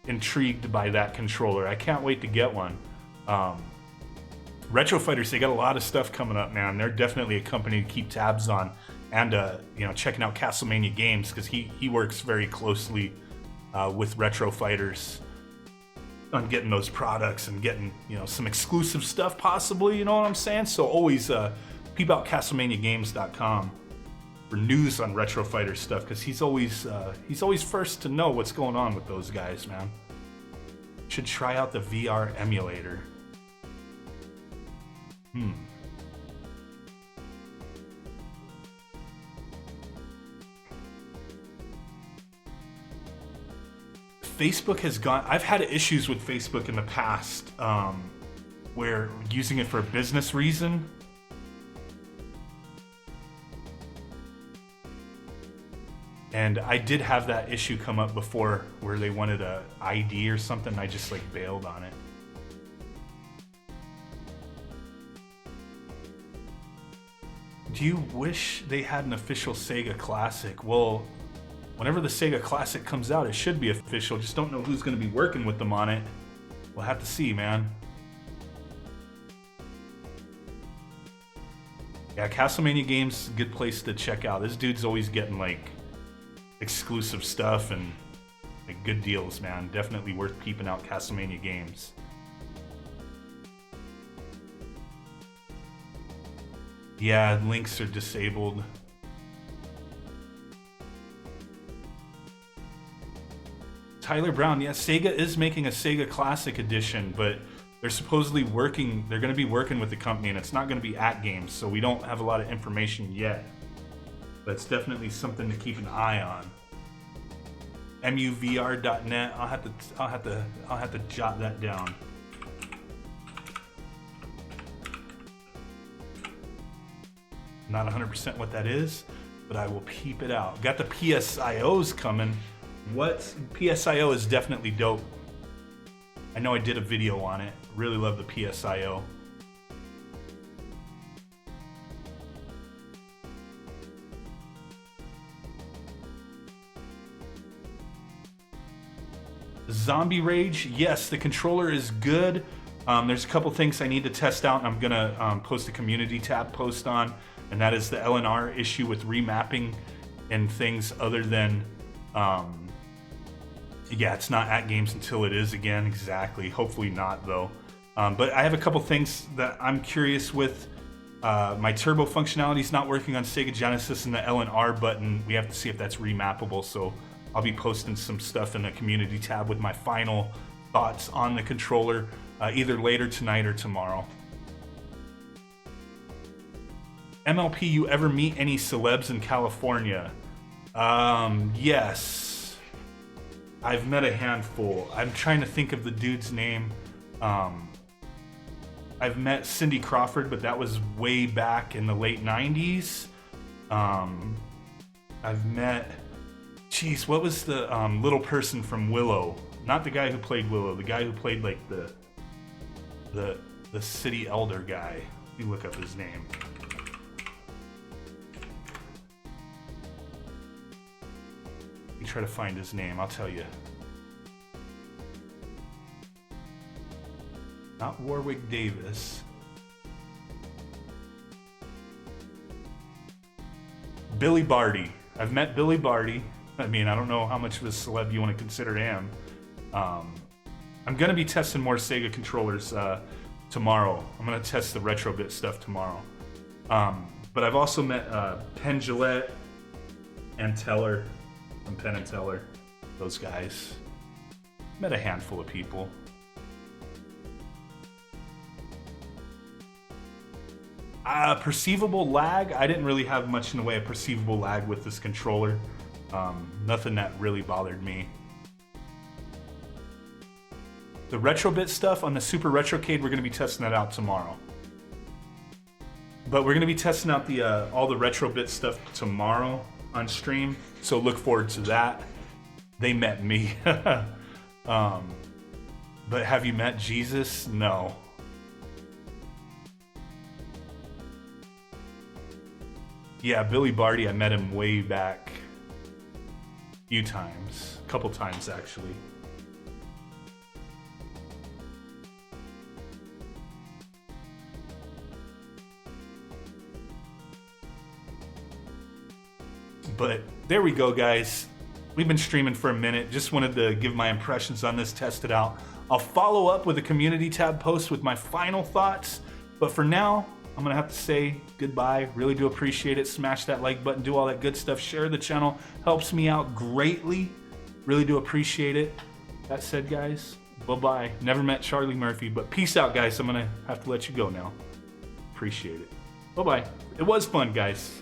[SPEAKER 1] intrigued by that controller. I can't wait to get one. Retro Fighters, they got a lot of stuff coming up, man. They're definitely a company to keep tabs on, and you know, checking out Castlemania Games, because he works very closely with Retro Fighters on getting those products and getting, you know, some exclusive stuff possibly, you know what I'm saying? So always peep out CastlemaniaGames.com for news on Retro Fighters stuff, because he's always first to know what's going on with those guys, man. Should try out the VR emulator. Facebook has gone. I've had issues with Facebook in the past, where using it for a business reason. And I did have that issue come up before, where they wanted a ID or something. And I just like bailed on it. Do you wish they had an official Sega Classic? Well, whenever the Sega Classic comes out, it should be official. Just don't know who's going to be working with them on it. We'll have to see, man. Yeah, Castlemania Games, good place to check out. This dude's always getting like exclusive stuff and like good deals, man. Definitely worth peeping out Castlemania Games. Yeah, links are disabled. Tyler Brown, yeah, Sega is making a Sega Classic Edition, but they're supposedly working, they're going to be working with the company, and it's not going to be at games, so we don't have a lot of information yet. But it's definitely something to keep an eye on. MUVR.net, I'll have to jot that down. Not 100% what that is, but I will peep it out. Got the PSIOs coming. What? PSIO is definitely dope. I know I did a video on it. Really love the PSIO. Zombie Rage, yes, the controller is good. There's a couple things I need to test out, and I'm gonna post a community tab post on, and that is the LNR issue with remapping and things other than, yeah, it's not at games until it is again, exactly. Hopefully not, though. But I have a couple things that I'm curious with. My turbo functionality is not working on Sega Genesis, and the LNR button, we have to see if that's remappable, so I'll be posting some stuff in the community tab with my final thoughts on the controller, either later tonight or tomorrow. MLP, you ever meet any celebs in California? Yes. I've met a handful. I'm trying to think of the dude's name. I've met Cindy Crawford, but that was way back in the late 90s. I've met... Jeez, what was the little person from Willow? Not the guy who played Willow, the guy who played like the city elder guy. Let me look up his name. Let me try to find his name, I'll tell you. Not Warwick Davis. Billy Barty. I've met Billy Barty. I mean, I don't know how much of a celeb you want to consider him. I'm going to be testing more Sega controllers tomorrow. I'm going to test the Retrobit stuff tomorrow. But I've also met Penn Jillette and Teller. from Penn and Teller, those guys. Met a handful of people. Perceivable lag, I didn't really have much in the way of perceivable lag with this controller. Nothing that really bothered me. The Retrobit stuff on the Super Retrocade, we're going to be testing that out tomorrow. But we're going to be testing out the all the Retrobit stuff tomorrow on stream, so look forward to that. They met me. But have you met Jesus? No. Yeah, Billy Barty, I met him way back a few times. A couple times, actually. But there we go, guys. We've been streaming for a minute. Just wanted to give my impressions on this, test it out. I'll follow up with a community tab post with my final thoughts. But for now, I'm gonna have to say goodbye. Really do appreciate it. Smash that like button, do all that good stuff. Share the channel, helps me out greatly. Really do appreciate it. That said, guys, bye-bye. Never met Charlie Murphy, but peace out, guys. I'm gonna have to let you go now. Appreciate it. Bye-bye. It was fun, guys.